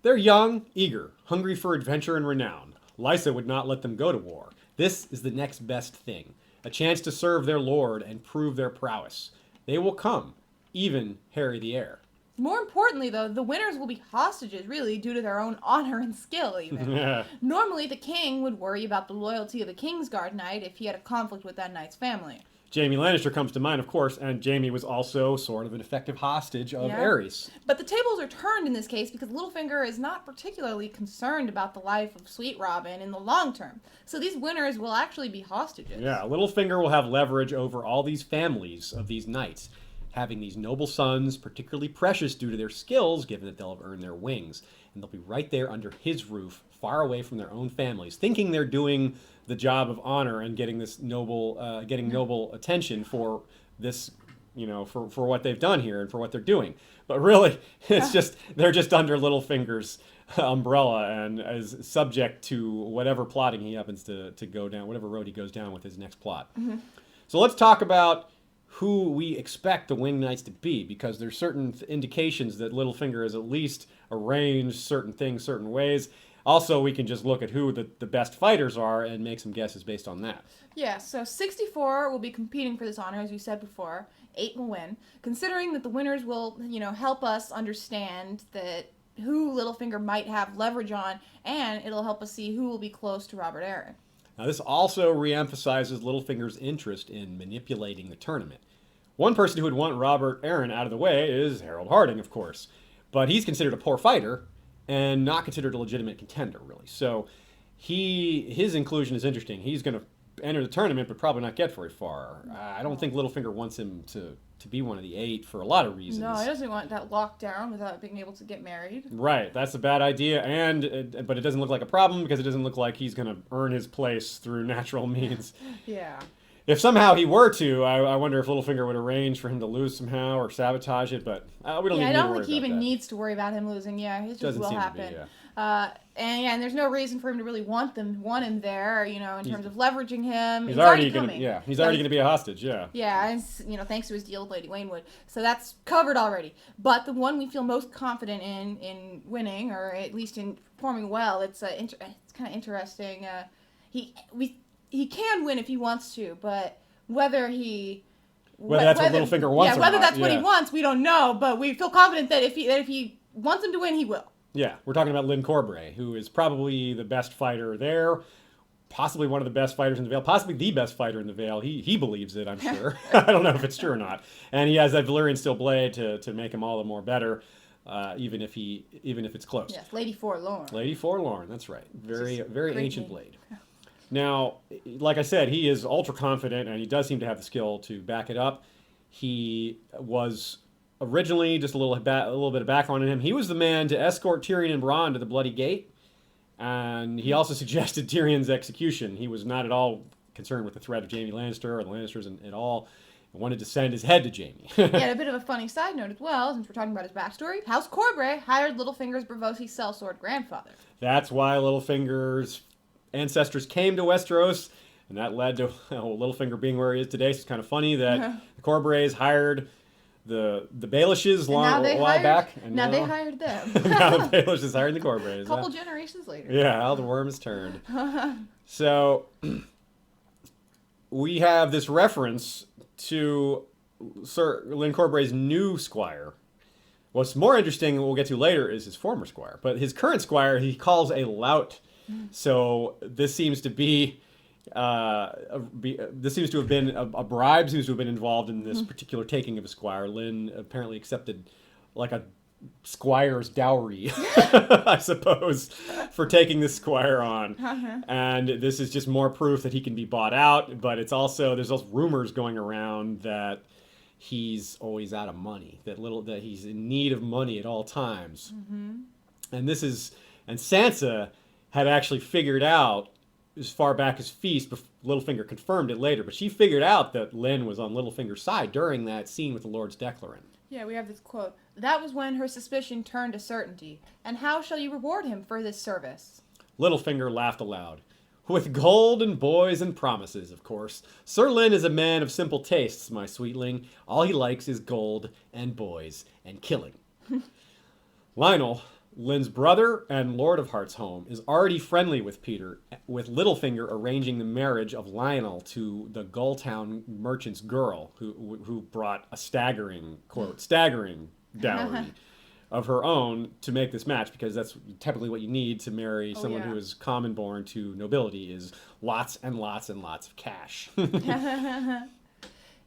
They're young, eager, hungry for adventure and renown. Lysa would not let them go to war. This is the next best thing. A chance to serve their lord and prove their prowess. They will come, even Harry the Heir. More importantly, though, the winners will be hostages, really, due to their own honor and skill, even. Normally, the king would worry about the loyalty of a Kingsguard knight if he had a conflict with that knight's family. Jaime Lannister comes to mind, of course, and Jaime was also sort of an effective hostage of Aerys. But the tables are turned in this case because Littlefinger is not particularly concerned about the life of Sweet Robin in the long term. So these winners will actually be hostages. Yeah, Littlefinger will have leverage over all these families of these knights, having these noble sons particularly precious due to their skills, given that they'll have earned their wings. And they'll be right there under his roof, far away from their own families, thinking they're doing the job of honor and getting this noble attention for this, for what they've done here and for what they're doing. But really, it's just they're just under Littlefinger's umbrella and is subject to whatever plotting he happens to go down, whatever road he goes down with his next plot. Mm-hmm. So let's talk about who we expect the Winged Knights to be, because there's certain indications that Littlefinger has at least arranged certain things certain ways. Also, we can just look at who the best fighters are and make some guesses based on that. Yeah, so 64 will be competing for this honor, as you said before. 8 will win. Considering that the winners will, help us understand that who Littlefinger might have leverage on, and it'll help us see who will be close to Robert Arryn. Now, this also reemphasizes Littlefinger's interest in manipulating the tournament. One person who would want Robert Arryn out of the way is Harold Harding, of course. But he's considered a poor fighter and not considered a legitimate contender, really. So his inclusion is interesting. He's going to enter the tournament, but probably not get very far. I don't think Littlefinger wants him to be one of the 8 for a lot of reasons. No, he doesn't want that lockdown without being able to get married. Right, that's a bad idea, but it doesn't look like a problem because it doesn't look like he's going to earn his place through natural means. Yeah. If somehow he were to, I wonder if Littlefinger would arrange for him to lose somehow or sabotage it, but we don't even need to worry about that. I don't think he even needs to worry about him losing. Yeah, it just will happen. And there's no reason for him to really want him there, in terms of leveraging him. He's already going to he's already going to be a hostage, yeah. Yeah, and thanks to his deal with Lady Waynwood. So that's covered already. But the one we feel most confident in winning, or at least in performing well, it's kind of interesting. He can win if he wants to, but whether that's what Littlefinger wants. Yeah, whether that's what he wants, we don't know. But we feel confident that if he wants him to win, he will. Yeah, we're talking about Lyn Corbray, who is probably the best fighter there, possibly one of the best fighters in the Vale, possibly the best fighter in the Vale. He believes it, I'm sure. I don't know if it's true or not. And he has that Valyrian steel blade to make him all the more better, even if it's close. Yes, Lady Forlorn. Lady Forlorn, that's right. Very ancient blade. Now, like I said, he is ultra confident, and he does seem to have the skill to back it up. He was originally, just a little bit of background on him, he was the man to escort Tyrion and Bronn to the Bloody Gate, and he also suggested Tyrion's execution. He was not at all concerned with the threat of Jaime Lannister or the Lannisters at all. He wanted to send his head to Jaime. Yeah, a bit of a funny side note as well, since we're talking about his backstory. House Corbray hired Littlefinger's Braavosi sellsword grandfather. That's why Littlefinger's ancestors came to Westeros, and that led to Littlefinger being where he is today. So it's kind of funny that the Corbrays hired the Baelishes a while back. And now they hired them. Now the Baelishes hired the Corbrays. A couple generations later. Yeah, how the worm has turned. So we have this reference to Sir Lyn Corbray's new squire. What's more interesting, and we'll get to later, is his former squire. But his current squire, he calls a lout. So this seems to be, this seems to have been a bribe, seems to have been involved in this particular taking of a squire. Lyn apparently accepted like a squire's dowry, I suppose, for taking this squire on. And this is just more proof that he can be bought out. But it's also, there's also rumors going around that he's always out of money, that he's in need of money at all times. And Sansa had actually figured out as far back as Feast, Littlefinger confirmed it later, but she figured out that Lyn was on Littlefinger's side during that scene with the Lord's Declarant. Yeah, we have this quote. That was when her suspicion turned to certainty. And how shall you reward him for this service? Littlefinger laughed aloud. With gold and boys and promises, of course. Sir Lyn is a man of simple tastes, my sweetling. All he likes is gold and boys and killing. Lionel, Lyn's brother and Lord of Heartsholme, is already friendly with Peter, with Littlefinger arranging the marriage of Lionel to the Gulltown merchant's girl, who brought a staggering dowry of her own to make this match, because that's typically what you need to marry someone who is common born to nobility, is lots and lots and lots of cash.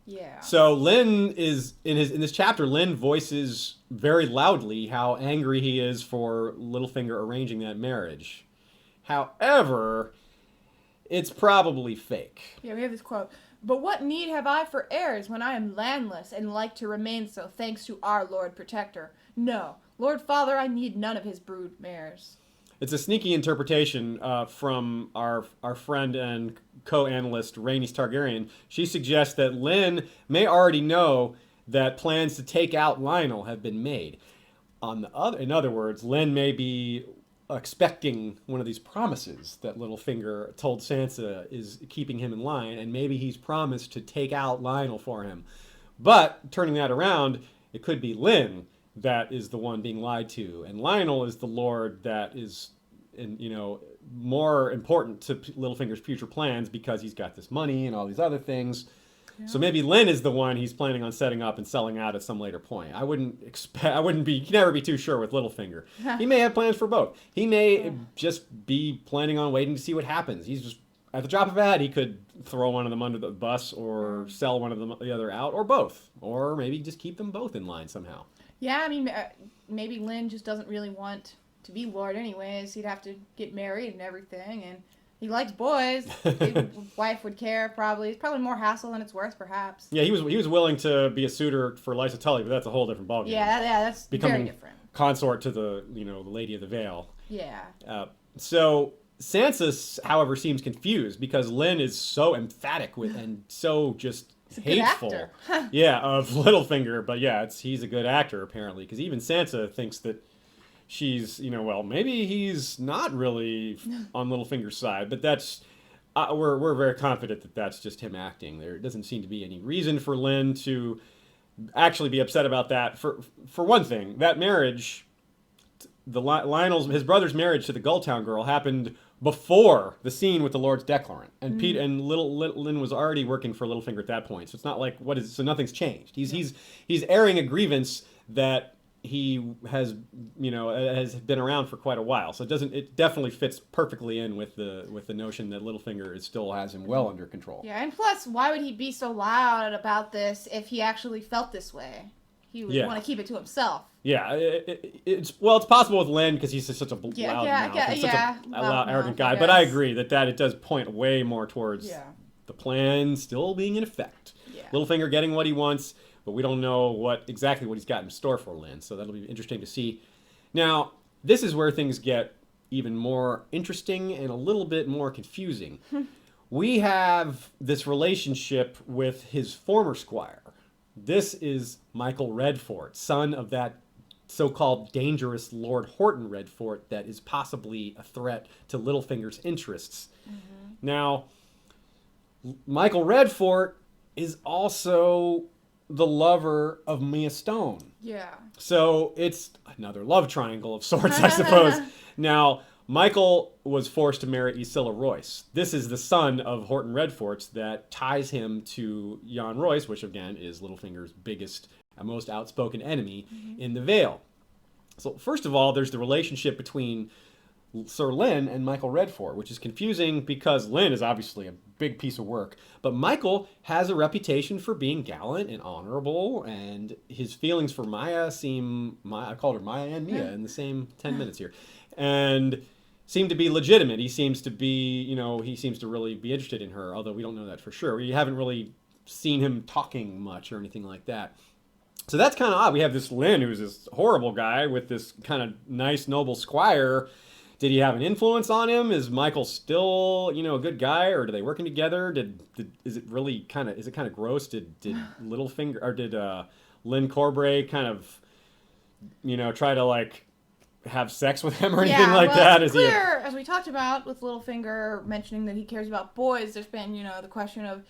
Yeah. So Lyn is in this chapter, Lyn voices very loudly how angry he is for Littlefinger arranging that marriage. However, it's probably fake. Yeah, we have this quote. But what need have I for heirs when I am landless and like to remain so, thanks to our Lord Protector? No, Lord Father, I need none of his brood mares. It's a sneaky interpretation from our friend and co-analyst Rhaenys Targaryen. She suggests that Lyn may already know that plans to take out Lionel have been made. In other words, Lyn may be expecting one of these promises that Littlefinger told Sansa is keeping him in line, and maybe he's promised to take out Lionel for him. But turning that around, it could be Lyn that is the one being lied to, and Lionel is the lord that is, more important to Littlefinger's future plans because he's got this money and all these other things. Yeah. So maybe Lyn is the one he's planning on setting up and selling out at some later point. You can never be too sure with Littlefinger. He may have plans for both. He may just be planning on waiting to see what happens. He's just, at the drop of a hat, he could throw one of them under the bus or sell one of the other out, or both, or maybe just keep them both in line somehow. Yeah, I mean, maybe Lyn just doesn't really want to be Lord anyways. He'd have to get married and everything, and he likes boys. His wife would care, probably. It's probably more hassle than it's worth, perhaps. Yeah, he was willing to be a suitor for Lysa Tully, but that's a whole different ballgame. Yeah, that's very different. Consort to the Lady of the Vale. Yeah. So Sansa, however, seems confused because Lyn is so emphatic with and so just hateful, of Littlefinger. But yeah, he's a good actor apparently, because even Sansa thinks that she's, maybe he's not really on Littlefinger's side. But that's we're very confident that that's just him acting. There doesn't seem to be any reason for Lyn to actually be upset about that. For one thing, that marriage, his brother's marriage to the Gulltown girl happened before the scene with the Lord's Declarant, and Pete and Lyn was already working for Littlefinger at that point. So it's not like so nothing's changed. He's airing a grievance that he has been around for quite a while. So it definitely fits perfectly in with the notion that Littlefinger still has him well under control. Yeah, and plus, why would he be so loud about this if he actually felt this way? He would want to keep it to himself. Yeah, it's possible with Lyn because he's just such a loud mouth, and such a loud, arrogant guy. But I agree that it does point way more towards the plan still being in effect. Yeah. Littlefinger getting what he wants, but we don't know exactly what he's got in store for Lyn. So that'll be interesting to see. Now, this is where things get even more interesting and a little bit more confusing. We have this relationship with his former squire. This is Michael Redford, son of that so-called dangerous Lord Horton Redfort that is possibly a threat to Littlefinger's interests. Now, Michael Redfort is also the lover of Mia Stone. Yeah. So it's another love triangle of sorts, I suppose. Now, Michael was forced to marry Isilla Royce. This is the son of Horton Redfort's that ties him to Jan Royce, which again is Littlefinger's biggest and most outspoken enemy in the Vale. So first of all, there's the relationship between Sir Lynn and Michael Redfort, which is confusing because Lynn is obviously a big piece of work, but Michael has a reputation for being gallant and honorable, and his feelings for Maya I called her Maya and Mia in the same 10 minutes here, and seem to be legitimate. He seems to be, he seems to really be interested in her, although we don't know that for sure. We haven't really seen him talking much or anything like that. So that's kind of odd. We have this Lynn, who's this horrible guy, with this kind of nice, noble squire. Did he have an influence on him? Is Michael still, a good guy, or are they working together? Is it really kind of gross? Did Littlefinger or did Lynn Corbray kind of, try to have sex with him or anything that? It's clear, as we talked about with Littlefinger mentioning that he cares about boys, there's been, the question of,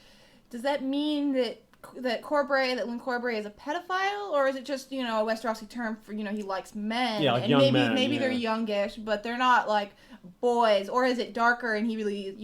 does that mean that Lynn Corbray is a pedophile, or is it just, a Westerosi term for, he likes men? Yeah, and young men. Maybe they're youngish, but they're not boys, or is it darker and he really,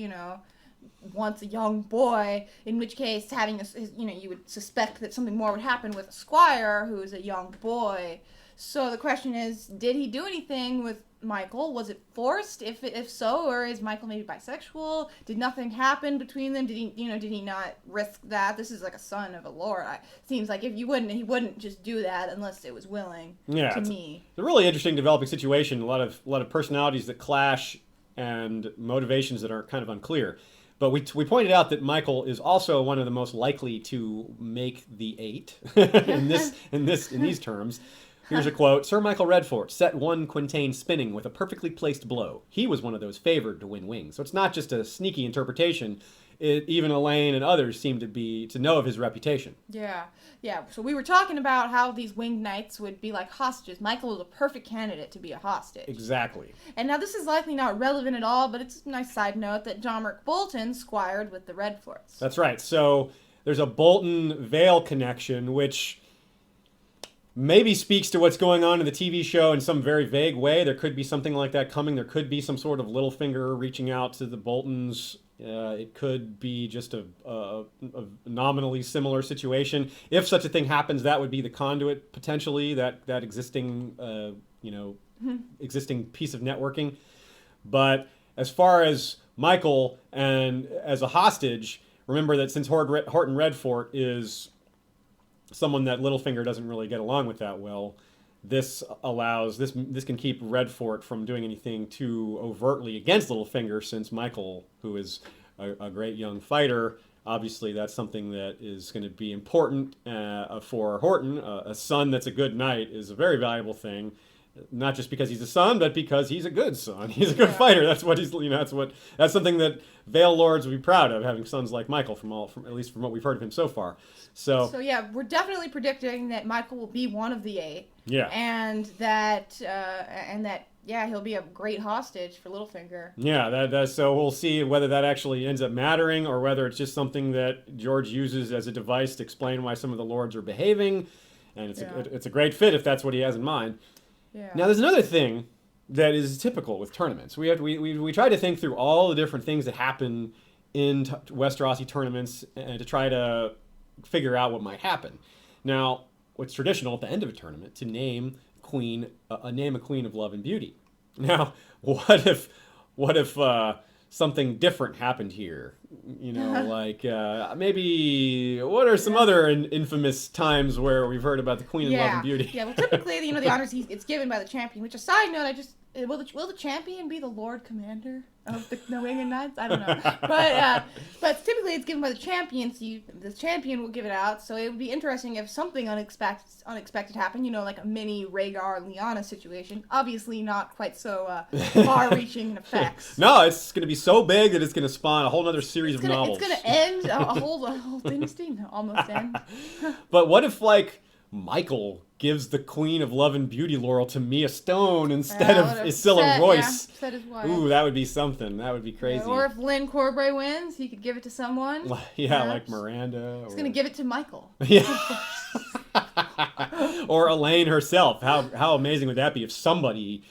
wants a young boy, in which case having you would suspect that something more would happen with a squire who is a young boy. So the question is, did he do anything with Michael? Was it forced? If so, or is Michael maybe bisexual? Did nothing happen between them? Did he not risk that? This is a son of a lord. Seems like he wouldn't just do that unless it was willing. Yeah, to me, it's a really interesting developing situation. A lot of personalities that clash and motivations that are kind of unclear. But we pointed out that Michael is also one of the most likely to make the 8 in these terms. Here's a quote. Sir Michael Redfort set one quintain spinning with a perfectly placed blow. He was one of those favored to win wings. So it's not just a sneaky interpretation. Even Elaine and others seem to know of his reputation. Yeah. So we were talking about how these winged knights would be like hostages. Michael was a perfect candidate to be a hostage. Exactly. And now this is likely not relevant at all, but it's a nice side note that John Mark Bolton squired with the Redforts. That's right. So there's a Bolton Vale connection, which maybe speaks to what's going on in the TV show in some very vague way. There could be something like that coming. There could be some sort of Littlefinger reaching out to the Boltons. It could be just a nominally similar situation. If such a thing happens, that would be the conduit, potentially, that existing, existing piece of networking. But as far as Michael and as a hostage, remember that since Horton Redfort is someone that Littlefinger doesn't really get along with that well, this can keep Redfort from doing anything too overtly against Littlefinger, since Michael, who is a great young fighter, obviously that's something that is going to be important for Horton. A son that's a good knight is a very valuable thing, not just because he's a son, but because he's a good son. He's a good fighter. That's what he's. That's something that Vale Lords would be proud of, having sons like Michael. From at least from what we've heard of him so far. So yeah, we're definitely predicting that Michael will be one of the 8. Yeah. And that he'll be a great hostage for Littlefinger. Yeah, so we'll see whether that actually ends up mattering, or whether it's just something that George uses as a device to explain why some of the lords are behaving, and it's a great fit if that's what he has in mind. Yeah. Now, there's another thing that is typical with tournaments. We try to think through all the different things that happen in Westerosi tournaments and to try to figure out what might happen. Now, what's traditional at the end of a tournament to name a queen of love and beauty. Now, what if something different happened here? Maybe what are some other infamous times where we've heard about the queen of love and beauty? Yeah, well, typically, the honors it's given by the champion. Which, a side note, will the champion be the Lord Commander of the New England Knights? I don't know, but typically it's given by the champion. So the champion will give it out. So it would be interesting if something unexpected happened. Like a mini Rhaegar Lyanna situation. Obviously, not quite so far-reaching in effects. No, it's going to be so big that it's going to spawn a whole other series of novels. It's going to end a whole dynasty, almost end. But what if Michael gives the Queen of Love and Beauty laurel to Mia Stone instead of Isilla Royce. Said his wife. Ooh, that would be something. That would be crazy. Or if Lynn Corbray wins, he could give it to someone. Yeah, perhaps. like Miranda. He's going to give it to Michael. Yeah. Or Elaine herself. How amazing would that be if somebody,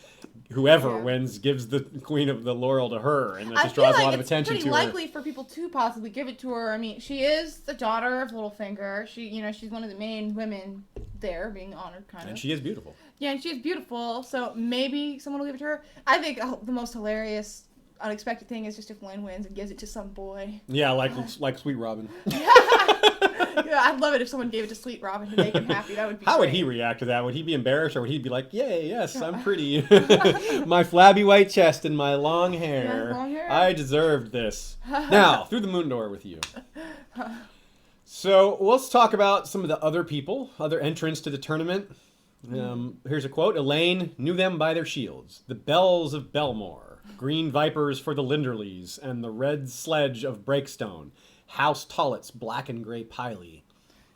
whoever wins, gives the Queen of the Laurel to her, and it just draws a lot of attention to her. It's pretty likely for people to possibly give it to her. I mean, she is the daughter of Littlefinger. She's one of the main women there, being honored, kind of. And she is beautiful. Yeah, and she is beautiful. So maybe someone will give it to her. I think the most hilarious, unexpected thing is just if Lynn wins and gives it to some boy. Yeah, like Sweet Robin. Yeah, I'd love it if someone gave it to Sweet Robin to make him happy. That would be How would he react to that? Would he be embarrassed, or would he be like, yay, yes, I'm pretty. My flabby white chest and my long hair. Yeah, long hair. I deserved this. Now, through the moon door with you. So let's talk about some of the other people, other entrants to the tournament. Here's a quote. Elaine knew them by their shields. The bells of Belmore, green vipers for the Linderleys, and the red sledge of Breakstone. House Tollett's black and gray Piley.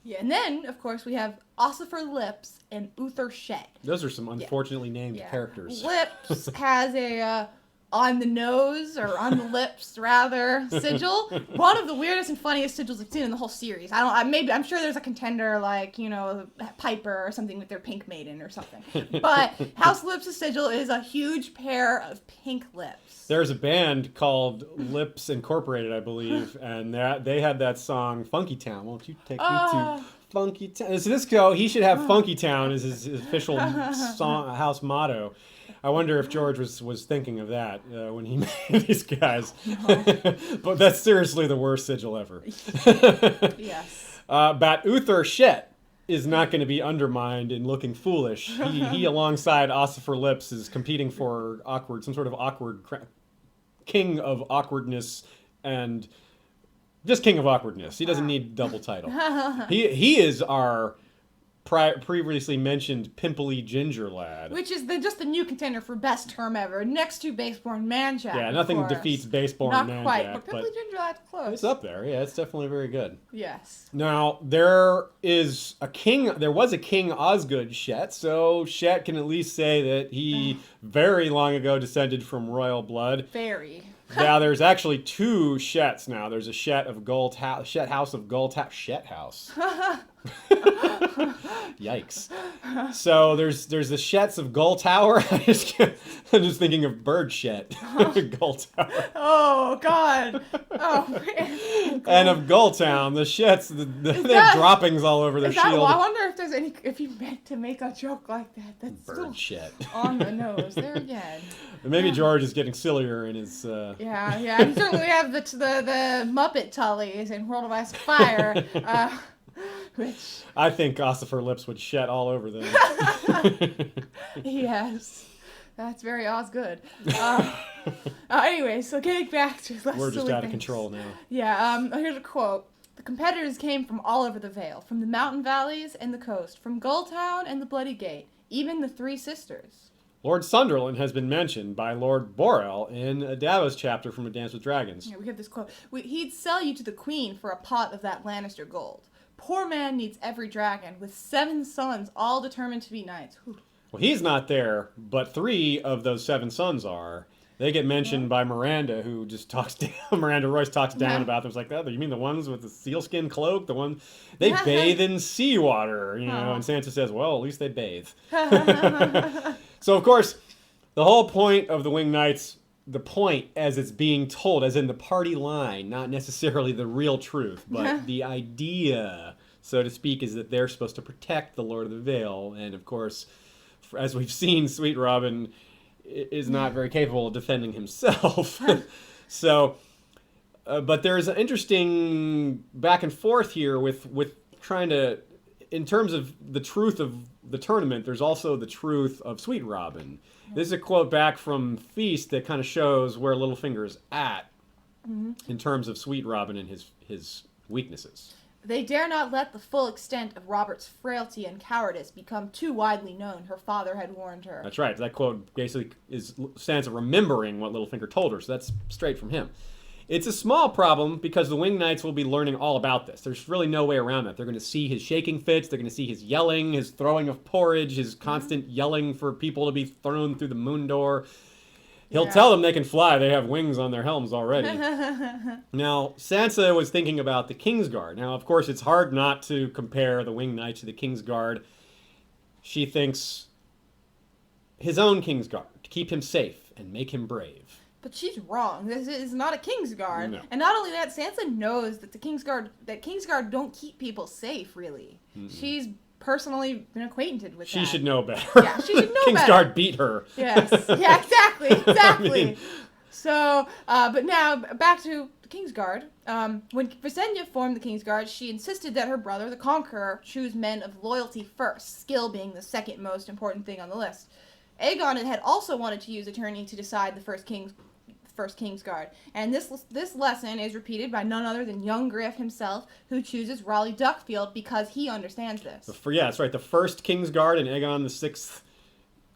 Yeah, and then, of course, we have Ossifer Lips and Uther Shed. Those are some unfortunately named characters. Lips has a on the nose, or on the lips, rather, sigil. One of the weirdest and funniest sigils I've seen in the whole series. I'm sure there's a contender like, Piper or something with their pink maiden or something. But House Lips' sigil is a huge pair of pink lips. There's a band called Lips Incorporated, I believe, and they had that song Funky Town. Won't you take me to Funky Town? So he should have Funky Town as his official house motto. I wonder if George was thinking of that when he made these guys. But that's seriously the worst sigil ever. Yes. But Uther Shet is not going to be undermined in looking foolish. He alongside Ossifer Lips, is competing for some sort of awkward king of awkwardness, and just king of awkwardness. He doesn't need double title. He is our previously mentioned pimply gingerlad, which is just the new contender for best term ever, next to Baseborn Manjack. Yeah, nothing defeats Baseborn Manjack. Not quite, but pimply gingerlad's close. It's up there. Yeah, it's definitely very good. Yes. Now there was a king Osgood Shet, so Shet can at least say that he very long ago descended from royal blood. Very. Now there's actually two Shets now. There's a Shet of Shet House of Shet House. Yikes. So there's the Shets of Gull Tower. I'm just thinking of Bird Shet. Gull Tower. Oh, God. Oh, man. And of Gulltown, the Shets, they have droppings all over their shield. I wonder if you meant to make a joke like that. That's Bird Shet. On the nose there again. Maybe George is getting sillier in his... Yeah. And certainly we have the Muppet Tullys in World of Ice and Fire, which... I think Ossifer Lips would shed all over them. Yes. That's very Osgood. Anyway, so getting back to less We're just silly out of things. control now. Yeah, here's a quote. The competitors came from all over the Vale, from the mountain valleys and the coast, from Gulltown and the Bloody Gate, even the Three Sisters. Lord Sunderland has been mentioned by Lord Borel in a Davos chapter from A Dance with Dragons. Yeah, we have this quote. He'd sell you to the queen for a pot of that Lannister gold. Poor man needs every dragon, with 7 sons, all determined to be knights. Whew. Well, he's not there, but 3 of those 7 sons are. They get mentioned by Miranda, who just talks down. Miranda Royce talks down about them. It's like, oh, you mean the ones with the sealskin cloak? The one they bathe in seawater, And Sansa says, well, at least they bathe. So, of course, the whole point of the Winged Knights, the point as it's being told, as in the party line, not necessarily the real truth, but the idea, so to speak, is that they're supposed to protect the Lord of the Vale. And, of course, as we've seen, Sweet Robin is not very capable of defending himself. So, but there's an interesting back and forth here with trying to, in terms of the truth of the tournament, there's also the truth of Sweet Robin. This is a quote back from Feast that kind of shows where Littlefinger's at in terms of Sweet Robin and his weaknesses. They dare not let the full extent of Robert's frailty and cowardice become too widely known, her father had warned her. That's right. That quote basically is Sansa remembering what Littlefinger told her, so that's straight from him. It's a small problem because the Winged Knights will be learning all about this. There's really no way around that. They're going to see his shaking fits. They're going to see his yelling, his throwing of porridge, his constant yelling for people to be thrown through the moon door. He'll tell them they can fly. They have wings on their helms already. Now, Sansa was thinking about the Kingsguard. Now, of course, it's hard not to compare the Winged Knights to the Kingsguard. She thinks his own Kingsguard, to keep him safe and make him brave. But she's wrong. This is not a Kingsguard. No. And not only that, Sansa knows that Kingsguard don't keep people safe, really. She's personally been acquainted with that. She should know better. Yeah, she should know better. Kingsguard beat her. Yes. Yeah, exactly. I mean, So, but now, back to the Kingsguard. When Visenya formed the Kingsguard, she insisted that her brother, the Conqueror, choose men of loyalty first, skill being the second most important thing on the list. Aegon had also wanted to use attorney to decide the first Kingsguard, and this lesson is repeated by none other than young Griff himself, who chooses Raleigh Duckfield because he understands this. Yeah, that's right. The first Kingsguard and Aegon the Sixth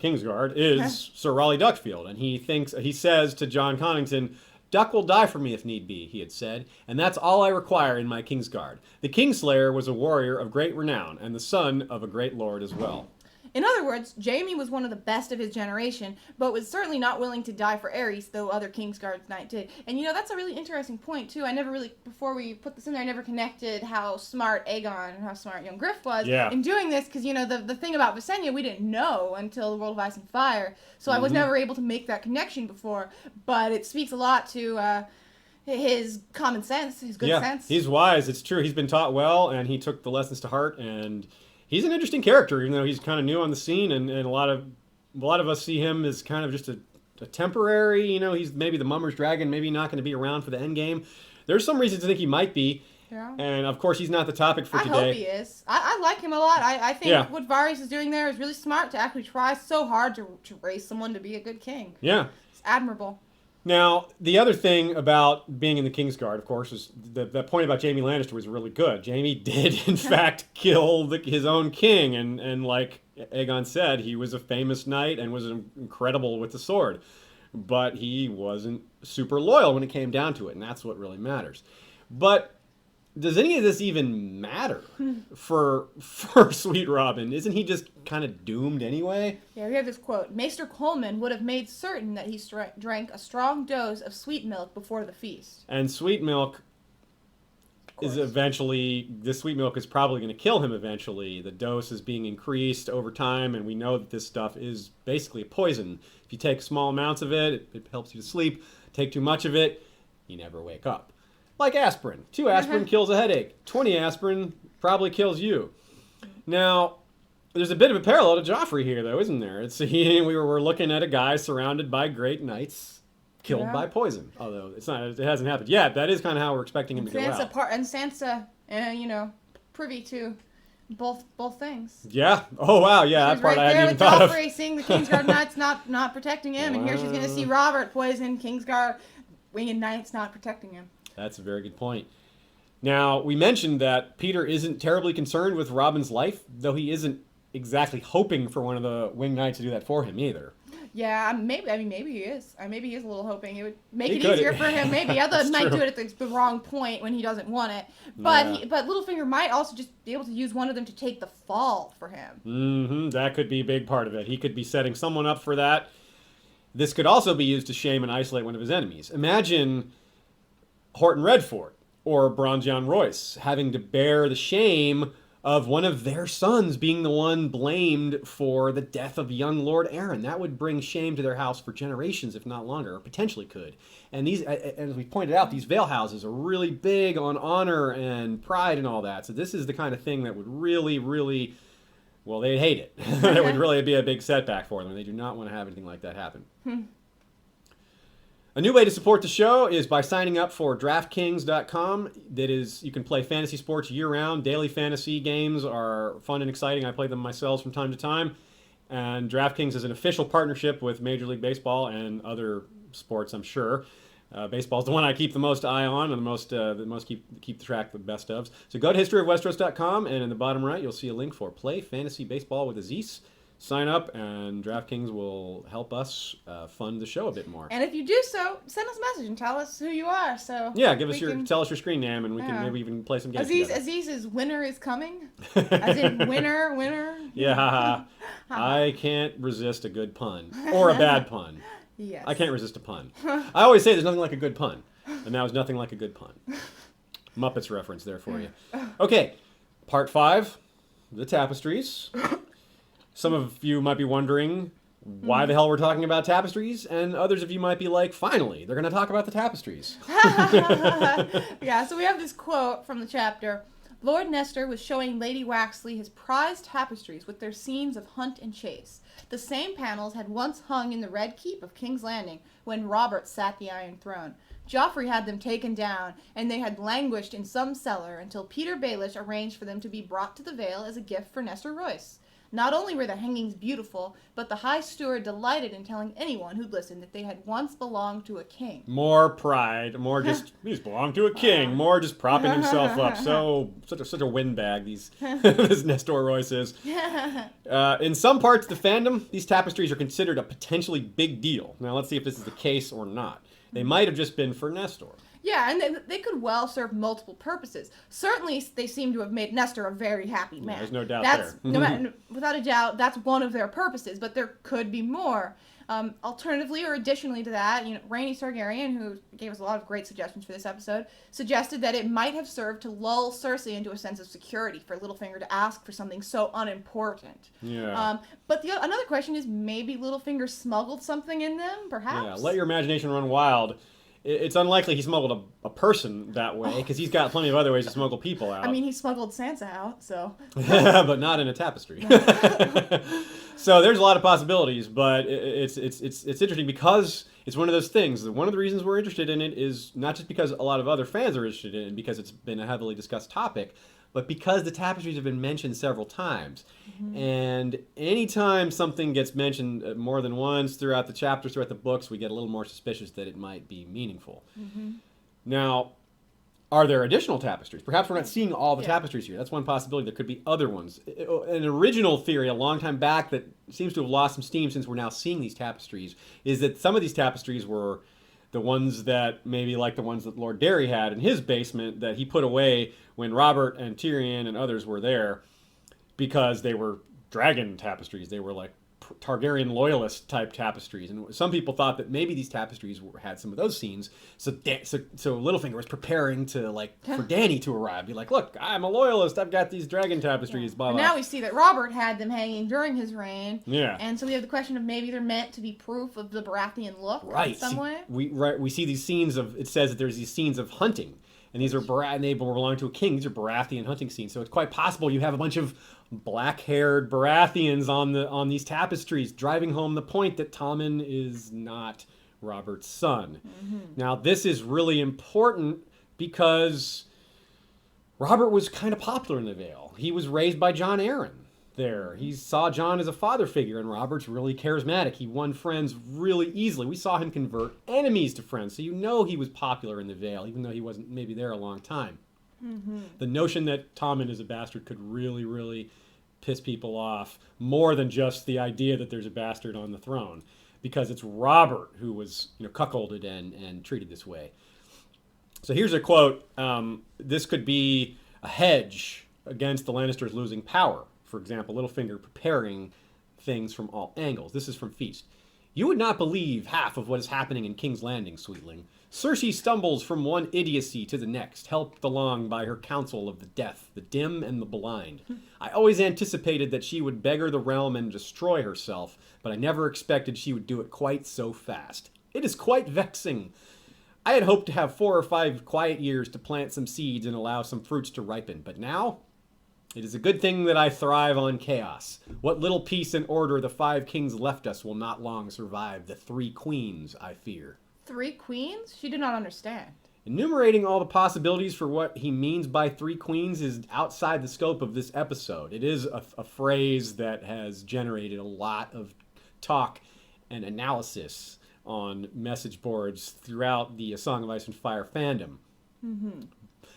Kingsguard is Sir Raleigh Duckfield, and he says to John Connington, "Duck will die for me if need be," he had said, "and that's all I require in my Kingsguard. The Kingslayer was a warrior of great renown, and the son of a great lord as well." In other words, Jaime was one of the best of his generation, but was certainly not willing to die for Aerys, though other Kingsguard knights did. And that's a really interesting point, too. I never really, before we put this in there, I never connected how smart Aegon and how smart young Griff was in doing this, because, the thing about Visenya we didn't know until the World of Ice and Fire, so I was never able to make that connection before, but it speaks a lot to his common sense, his good sense. He's wise. It's true. He's been taught well, and he took the lessons to heart, and he's an interesting character, even though he's kind of new on the scene, and a lot of us see him as kind of just a temporary. He's maybe the Mummer's dragon, maybe not going to be around for the end game. There's some reason to think he might be, and of course he's not the topic for today. I hope he is. I like him a lot. I think what Varys is doing there is really smart to actually try so hard to raise someone to be a good king. Yeah, it's admirable. Now, the other thing about being in the Kingsguard, of course, is that point about Jaime Lannister was really good. Jaime did, in fact, kill his own king, and like Aegon said, he was a famous knight and was incredible with the sword. But he wasn't super loyal when it came down to it, and that's what really matters. But does any of this even matter for Sweet Robin? Isn't he just kind of doomed anyway? Yeah, we have this quote. Maester Coleman would have made certain that he drank a strong dose of sweet milk before the feast. And sweet milk is this sweet milk is probably going to kill him eventually. The dose is being increased over time, and we know that this stuff is basically a poison. If you take small amounts of it, it helps you to sleep. Take too much of it, you never wake up. Like aspirin. 2 aspirin kills a headache. 20 aspirin probably kills you. Now, there's a bit of a parallel to Joffrey here, though, isn't there? We're looking at a guy surrounded by great knights killed by poison. Although it hasn't happened yet. That is kind of how we're expecting him to go out. Sansa, privy to both things. Yeah. Oh wow. Yeah. That part I hadn't even thought of. Joffrey seeing the Kingsguard knights not protecting him, and here she's going to see Robert poison Kingsguard winged knights not protecting him. That's a very good point. Now, we mentioned that Peter isn't terribly concerned with Robin's life, though he isn't exactly hoping for one of the Winged Knights to do that for him either. Yeah, maybe he is. Maybe he is a little hoping it would make it easier for him. Maybe although it might do it at the wrong point when he doesn't want it. But but Littlefinger might also just be able to use one of them to take the fall for him. Mm-hmm. That could be a big part of it. He could be setting someone up for that. This could also be used to shame and isolate one of his enemies. Imagine Horton Redford or Bronzion Royce having to bear the shame of one of their sons being the one blamed for the death of young Lord Aaron. That would bring shame to their house for generations, if not longer, or potentially could. And these, as we pointed out, these Vale houses are really big on honor and pride and all that. So this is the kind of thing that would really, really, well, they'd hate it. It would really be a big setback for them. They do not want to have anything like that happen. A new way to support the show is by signing up for DraftKings.com. That is, you can play fantasy sports year-round. Daily fantasy games are fun and exciting. I play them myself from time to time. And DraftKings is an official partnership with Major League Baseball and other sports, I'm sure. Baseball is the one I keep the most eye on and the most keep track of the best ofs. So go to historyofwesteros.com, and in the bottom right, you'll see a link for Play Fantasy Baseball with Aziz. sign up, and DraftKings will help us fund the show a bit more. And if you do so, send us a message and tell us who you are. So yeah, tell us your screen name, and we can maybe even play some games together. Aziz's winner is coming. As in winner. Yeah, I can't resist a good pun or a bad pun. Yes. I can't resist a pun. I always say there's nothing like a good pun, and that was nothing like a good pun. Muppets reference there for you. Okay, part 5, the tapestries. Some of you might be wondering why the hell we're talking about tapestries, and others of you might be like, finally, they're going to talk about the tapestries. Yeah, so we have this quote from the chapter. Lord Nestor was showing Lady Waxley his prized tapestries with their scenes of hunt and chase. The same panels had once hung in the Red Keep of King's Landing when Robert sat the Iron Throne. Joffrey had them taken down, and they had languished in some cellar until Peter Baelish arranged for them to be brought to the Vale as a gift for Nestor Royce. Not only were the hangings beautiful, but the High Steward delighted in telling anyone who'd listened that they had once belonged to a king. More pride, more just, these belong to a king, more just propping himself up. Such a windbag, this Nestor Royce is. In some parts of the fandom, these tapestries are considered a potentially big deal. Now let's see if this is the case or not. They might have just been for Nestor. Yeah, and they could well serve multiple purposes. Certainly, they seem to have made Nestor a very happy man. There's no doubt there. Without a doubt, that's one of their purposes, but there could be more. Alternatively, or additionally to that, Rainey Targaryen, who gave us a lot of great suggestions for this episode, suggested that it might have served to lull Cersei into a sense of security for Littlefinger to ask for something so unimportant. Yeah. But another question is, maybe Littlefinger smuggled something in them, perhaps? Yeah, let your imagination run wild. It's unlikely he smuggled a person that way, because he's got plenty of other ways to smuggle people out. I mean, he smuggled Sansa out, so... But not in a tapestry. So there's a lot of possibilities, but it's interesting because it's one of those things. One of the reasons we're interested in it is not just because a lot of other fans are interested in it, because it's been a heavily discussed topic, but because the tapestries have been mentioned several times. Mm-hmm. And anytime something gets mentioned more than once throughout the chapters, throughout the books, we get a little more suspicious that it might be meaningful. Mm-hmm. Now, are there additional tapestries? Perhaps we're not seeing all the tapestries here. That's one possibility. There could be other ones. An original theory a long time back that seems to have lost some steam since we're now seeing these tapestries is that some of these tapestries were the ones that maybe like the ones that Lord Derry had in his basement that he put away when Robert and Tyrion and others were there, because they were dragon tapestries. They were like Targaryen loyalist type tapestries, and some people thought that maybe these tapestries had some of those scenes. So Littlefinger was preparing to for Dany to arrive, be like, "Look, I'm a loyalist. I've got these dragon tapestries." Blah blah. And now we see that Robert had them hanging during his reign. Yeah. And so we have the question of maybe they're meant to be proof of the Baratheon look in some way. We see these scenes of. It says that there's these scenes of hunting. And these are they belong to a king. These are Baratheon hunting scenes. So it's quite possible you have a bunch of black-haired Baratheons on these tapestries, driving home the point that Tommen is not Robert's son. Mm-hmm. Now, this is really important because Robert was kind of popular in the Vale. He was raised by Jon Arryn there. He saw Jon as a father figure, and Robert's really charismatic. He won friends really easily. We saw him convert enemies to friends, so he was popular in the Vale, even though he wasn't maybe there a long time. Mm-hmm. The notion that Tommen is a bastard could really, really piss people off, more than just the idea that there's a bastard on the throne, because it's Robert who was cuckolded and treated this way. So here's a quote. This could be a hedge against the Lannisters losing power. For example, Littlefinger preparing things from all angles. This is from Feast. You would not believe half of what is happening in King's Landing, sweetling. Cersei stumbles from one idiocy to the next, helped along by her counsel of the deaf, the dim, and the blind. I always anticipated that she would beggar the realm and destroy herself, but I never expected she would do it quite so fast. It is quite vexing. I had hoped to have 4 or 5 quiet years to plant some seeds and allow some fruits to ripen, but now it is a good thing that I thrive on chaos. What little peace and order the 5 kings left us will not long survive the 3 queens, I fear. 3 queens? She did not understand. Enumerating all the possibilities for what he means by 3 queens is outside the scope of this episode. It is a phrase that has generated a lot of talk and analysis on message boards throughout the A Song of Ice and Fire fandom. Mm-hmm.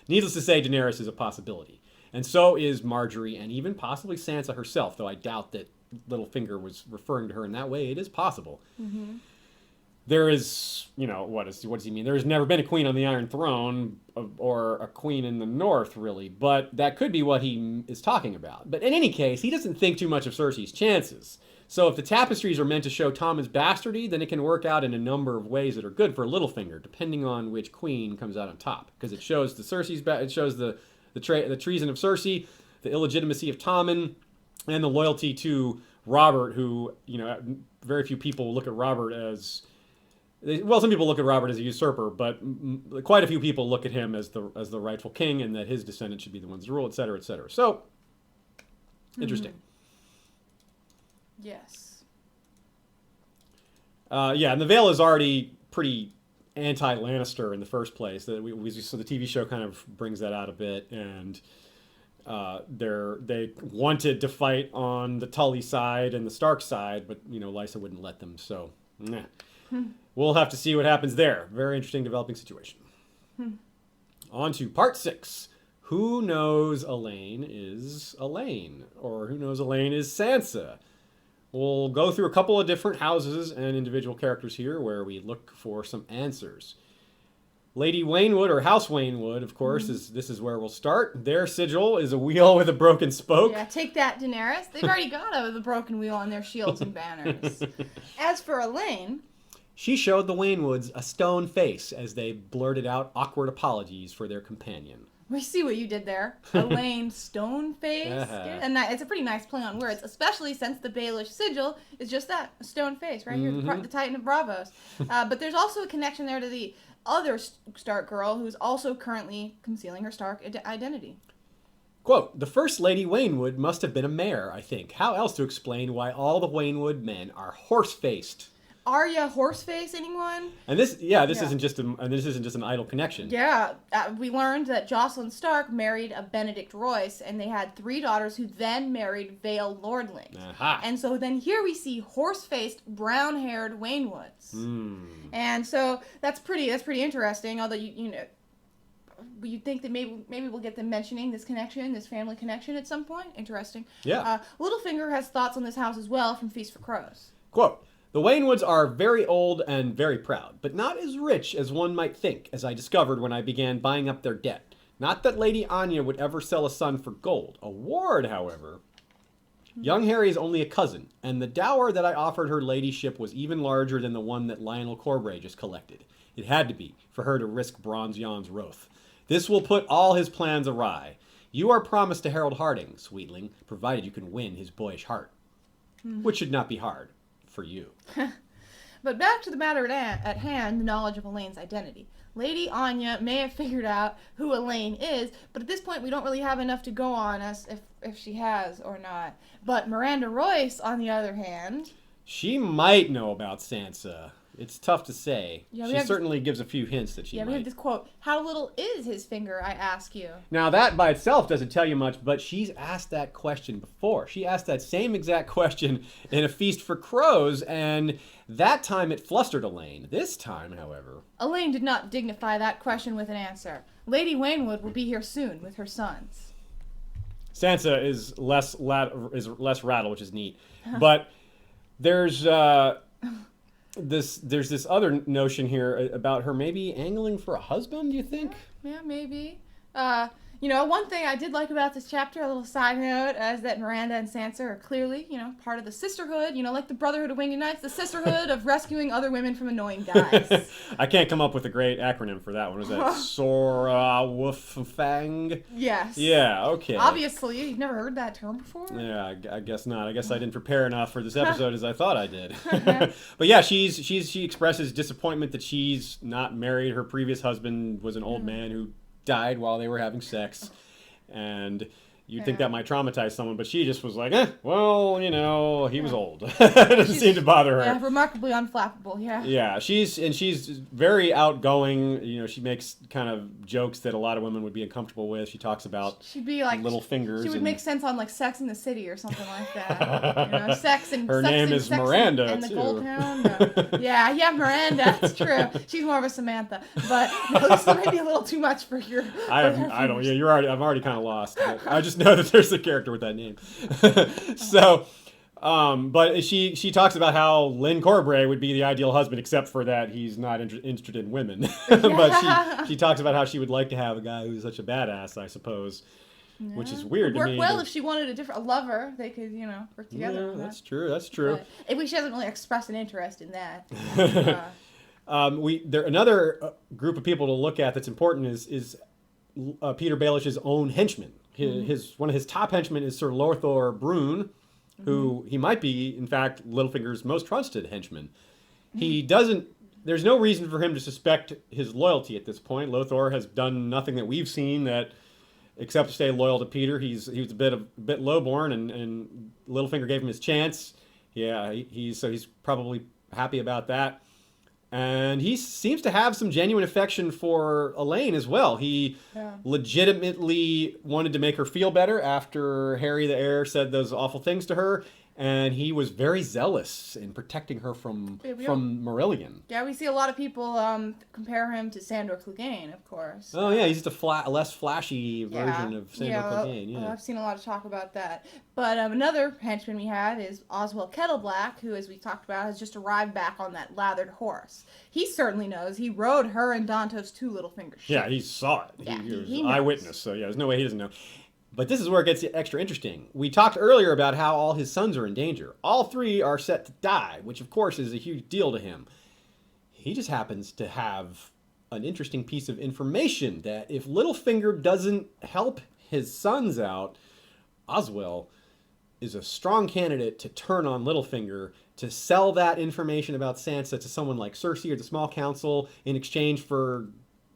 Needless to say, Daenerys is a possibility. And so is Marjorie and even possibly Sansa herself, though I doubt that Littlefinger was referring to her in that way, it is possible. Mm-hmm. There is, what does he mean? There has never been a queen on the Iron Throne or a queen in the North, really, but that could be what he is talking about. But in any case, he doesn't think too much of Cersei's chances. So if the tapestries are meant to show Tommen's bastardy, then it can work out in a number of ways that are good for Littlefinger, depending on which queen comes out on top. Because it shows it shows the treason of Cersei, the illegitimacy of Tommen, and the loyalty to Robert, who, very few people look at Robert as... Well, some people look at Robert as a usurper, but quite a few people look at him as the rightful king, and that his descendants should be the ones to rule, et cetera, et cetera. So, interesting. Yes. And the Vale is already pretty anti-Lannister in the first place. So the TV show kind of brings that out a bit, and they wanted to fight on the Tully side and the Stark side, but Lysa wouldn't let them. So, we'll have to see what happens there. Very interesting developing situation. On to part 6. Who knows Elaine is Elaine? Or who knows Elaine is Sansa? We'll go through a couple of different houses and individual characters here where we look for some answers. Lady Waynwood, or House Waynwood, of course, this is where we'll start. Their sigil is a wheel with a broken spoke. Yeah, take that, Daenerys. They've already got the broken wheel on their shields and banners. As for Elaine... She showed the Waynwoods a stone face as they blurted out awkward apologies for their companion. We see what you did there. Elaine stone face. And it's a pretty nice play on words, especially since the Baelish sigil is just that, a stone face, right here, the Titan of Braavos. But there's also a connection there to the other Stark girl who's also currently concealing her Stark identity. Quote, the first Lady Waynwood must have been a mare, I think. How else to explain why all the Waynwood men are horse-faced? Arya Horseface, anyone? And this isn't just an idle connection. Yeah, we learned that Jocelyn Stark married a Benedict Royce, and they had 3 daughters who then married Vale Lordling. Aha. And so then here we see horse-faced, brown-haired Waynwoods. And so that's pretty interesting. Although you'd think that maybe we'll get them mentioning this connection, this family connection at some point. Interesting. Yeah. Littlefinger has thoughts on this house as well from Feast for Crows. Quote, the Waynwoods are very old and very proud, but not as rich as one might think, as I discovered when I began buying up their debt. Not that Lady Anya would ever sell a son for gold. A ward, however. Young Harry is only a cousin, and the dower that I offered her ladyship was even larger than the one that Lionel Corbray just collected. It had to be, for her to risk Bronze Yon's wrath. This will put all his plans awry. You are promised to Harold Harding, sweetling, provided you can win his boyish heart. Which should not be hard. For you. But back to the matter at hand, the knowledge of Elaine's identity. Lady Anya may have figured out who Elaine is, but at this point we don't really have enough to go on as if she has or not. But Miranda Royce, on the other hand... She might know about Sansa. It's tough to say. Yeah, she certainly gives a few hints that she might. We have this quote, how little is his finger, I ask you? Now, that by itself doesn't tell you much, but she's asked that question before. She asked that same exact question in A Feast for Crows, and that time it flustered Elaine. This time, however... Elaine did not dignify that question with an answer. Lady Waynwood will be here soon with her sons. Sansa is less rattled, which is neat. But there's... There's this other notion here about her maybe angling for a husband, do you think? Yeah, maybe. One thing I did like about this chapter, a little side note, is that Miranda and Sansa are clearly, part of the sisterhood, like the Brotherhood of Winged Knights, the sisterhood of rescuing other women from annoying guys. I can't come up with a great acronym for that one. Was that Sora Woof Fang? Yes. Yeah, okay. Obviously, you've never heard that term before? Yeah, I guess not. I guess I didn't prepare enough for this episode as I thought I did. But yeah, she expresses disappointment that she's not married. Her previous husband was an old man who died while they were having sex, and you'd think that might traumatize someone, but she just was like, he was old. It doesn't seem to bother her. Yeah, remarkably unflappable, yeah. Yeah, she's very outgoing. She makes kind of jokes that a lot of women would be uncomfortable with. She talks about she'd be like little fingers. She would make sense on like Sex in the City or something like that. Sex and her sex name and, is sex Miranda and too. The Gold Hound. Yeah, Miranda. That's true. She's more of a Samantha, but this might be a little too much for your. I don't. Yeah, I'm already kind of lost. But I just know that there's a character with that name. So, But she talks about how Lynn Corbray would be the ideal husband, except for that he's not interested in women. But she talks about how she would like to have a guy who's such a badass, I suppose, which is weird to me. Work well if she wanted a lover. They could, work together. Yeah, that's true. That's true. But she hasn't really expressed an interest in that. Another group of people to look at that's important is Peter Baelish's own henchman. One of his top henchmen is Sir Lothar Brune, who he might be, in fact, Littlefinger's most trusted henchman. There's no reason for him to suspect his loyalty at this point. Lothar has done nothing that we've seen except to stay loyal to Peter. He was a bit lowborn, and Littlefinger gave him his chance. Yeah, he's probably happy about that. And he seems to have some genuine affection for Elaine as well. He legitimately wanted to make her feel better after Harry the heir said those awful things to her. And he was very zealous in protecting her from Marillion. Yeah, we see a lot of people compare him to Sandor Clegane, of course. Oh, yeah, he's just a less flashy version of Sandor Clegane. Yeah, I've seen a lot of talk about that. But another henchman we had is Oswell Kettleblack, who, as we talked about, has just arrived back on that lathered horse. He certainly knows. He rode her and Dantos to Littlefinger's ship. Yeah, he saw it. Yeah, he was he an knows. eyewitness, so yeah, there's no way he doesn't know. But this is where it gets extra interesting. We talked earlier about how all his sons are in danger. All three are set to die, which of course is a huge deal to him. He just happens to have an interesting piece of information that if Littlefinger doesn't help his sons out, Oswell is a strong candidate to turn on Littlefinger to sell that information about Sansa to someone like Cersei or the Small Council in exchange for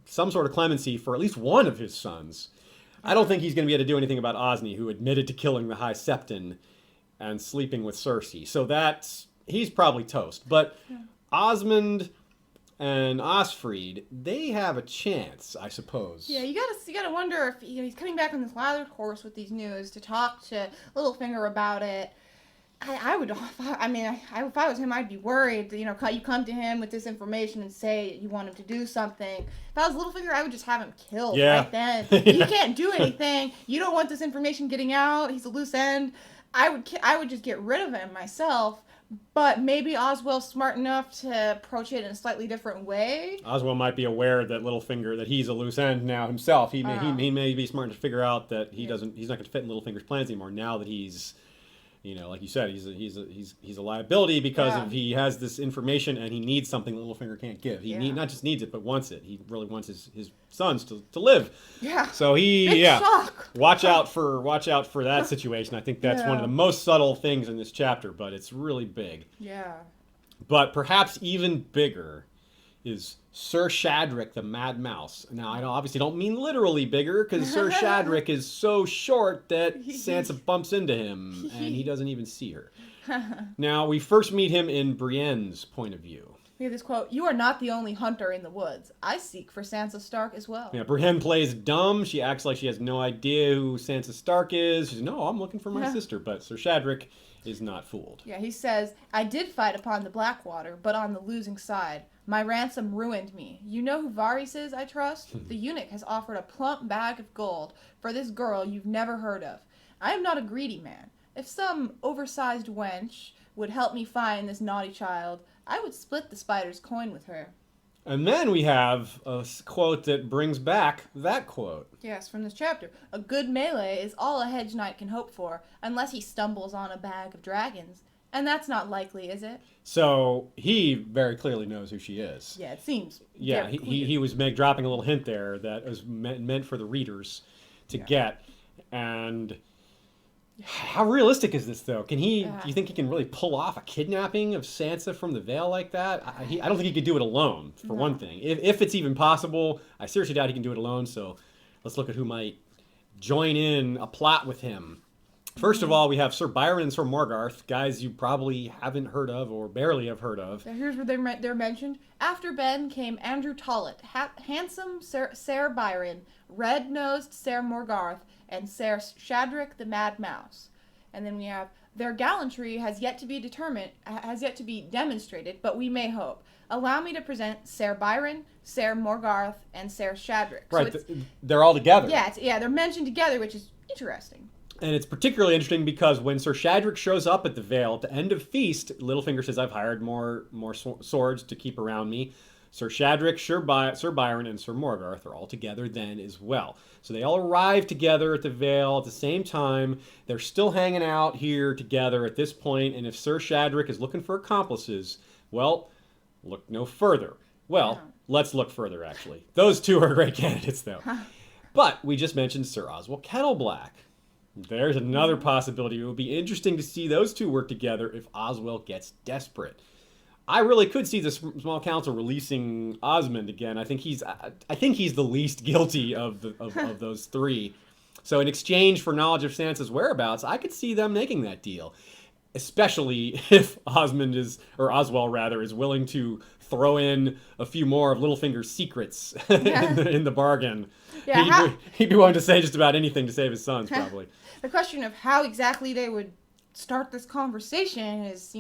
some sort of clemency for at least one of his sons. I don't think he's going to be able to do anything about Osney, who admitted to killing the High Septon and sleeping with Cersei. So he's probably toast. But Osmond and Osfried, they have a chance, I suppose. Yeah, you gotta wonder if he's coming back on this lathered horse with these news to talk to Littlefinger about it. If I was him, I'd be worried. You come to him with this information and say you want him to do something. If I was Littlefinger, I would just have him killed right then. You can't do anything. You don't want this information getting out. He's a loose end. I would just get rid of him myself. But maybe Oswell's smart enough to approach it in a slightly different way. Oswell might be aware that that he's a loose end now himself. He may be smart to figure out that he's not going to fit in Littlefinger's plans anymore now that he's. Like you said, he's a liability because he has this information and he needs something that Littlefinger can't give. He not just needs it, but wants it. He really wants his sons to live. Yeah. So Big shock. watch out for that situation. I think that's one of the most subtle things in this chapter, but it's really big. Yeah. But perhaps even bigger is Sir Shadrick the Mad Mouse. Now, I obviously don't mean literally bigger, because Sir Shadrick is so short that Sansa bumps into him, and he doesn't even see her. Now, we first meet him in Brienne's point of view. We have this quote, "You are not the only hunter in the woods. I seek for Sansa Stark as well." Yeah, Brienne plays dumb. She acts like she has no idea who Sansa Stark is. She says, "No, I'm looking for my sister." But Sir Shadrick is not fooled. Yeah, he says, "I did fight upon the Blackwater, but on the losing side. My ransom ruined me. You know who Varys is, I trust? The eunuch has offered a plump bag of gold for this girl you've never heard of. I am not a greedy man. If some oversized wench would help me find this naughty child, I would split the spider's coin with her." And then we have a quote that brings back that quote. Yes, from this chapter. "A good melee is all a hedge knight can hope for, unless he stumbles on a bag of dragons. And that's not likely, is it?" So he very clearly knows who she is. Yeah, it seems. Yeah, he was dropping a little hint there that was meant for the readers to get. And how realistic is this, though? Do you think he can really pull off a kidnapping of Sansa from the Vale like that? I don't think he could do it alone, for one thing. If it's even possible, I seriously doubt he can do it alone. So let's look at who might join in a plot with him. First of all, we have Sir Byron and Sir Morgarth, guys you probably haven't heard of or barely have heard of. Here's where they're mentioned. "After Ben came Andrew Tollet, handsome Sir Byron, red-nosed Sir Morgarth, and Sir Shadrick the Mad Mouse." And then we have, "Their gallantry has yet to be demonstrated, but we may hope. Allow me to present Sir Byron, Sir Morgarth, and Sir Shadrick." Right, they're all together. Yeah, they're mentioned together, which is interesting. And it's particularly interesting because when Sir Shadrick shows up at the Vale at the end of Feast, Littlefinger says, I've hired more swords to keep around me. Sir Shadrick, Sir Byron, and Sir Morgarth are all together then as well. So they all arrive together at the Vale at the same time. They're still hanging out here together at this point, and if Sir Shadrick is looking for accomplices, well, look no further. Well, let's look further, actually. Those two are great candidates, though. But we just mentioned Sir Oswell Kettleblack. There's another possibility. It would be interesting to see those two work together if Oswell gets desperate. I really could see the small council releasing Osmond again. I think he's the least guilty of those three. So in exchange for knowledge of Sansa's whereabouts, I could see them making that deal. Especially if Oswell is willing to throw in a few more of Littlefinger's secrets in the bargain. Yeah, he'd be willing to say just about anything to save his sons, probably. The question of how exactly they would start this conversation is,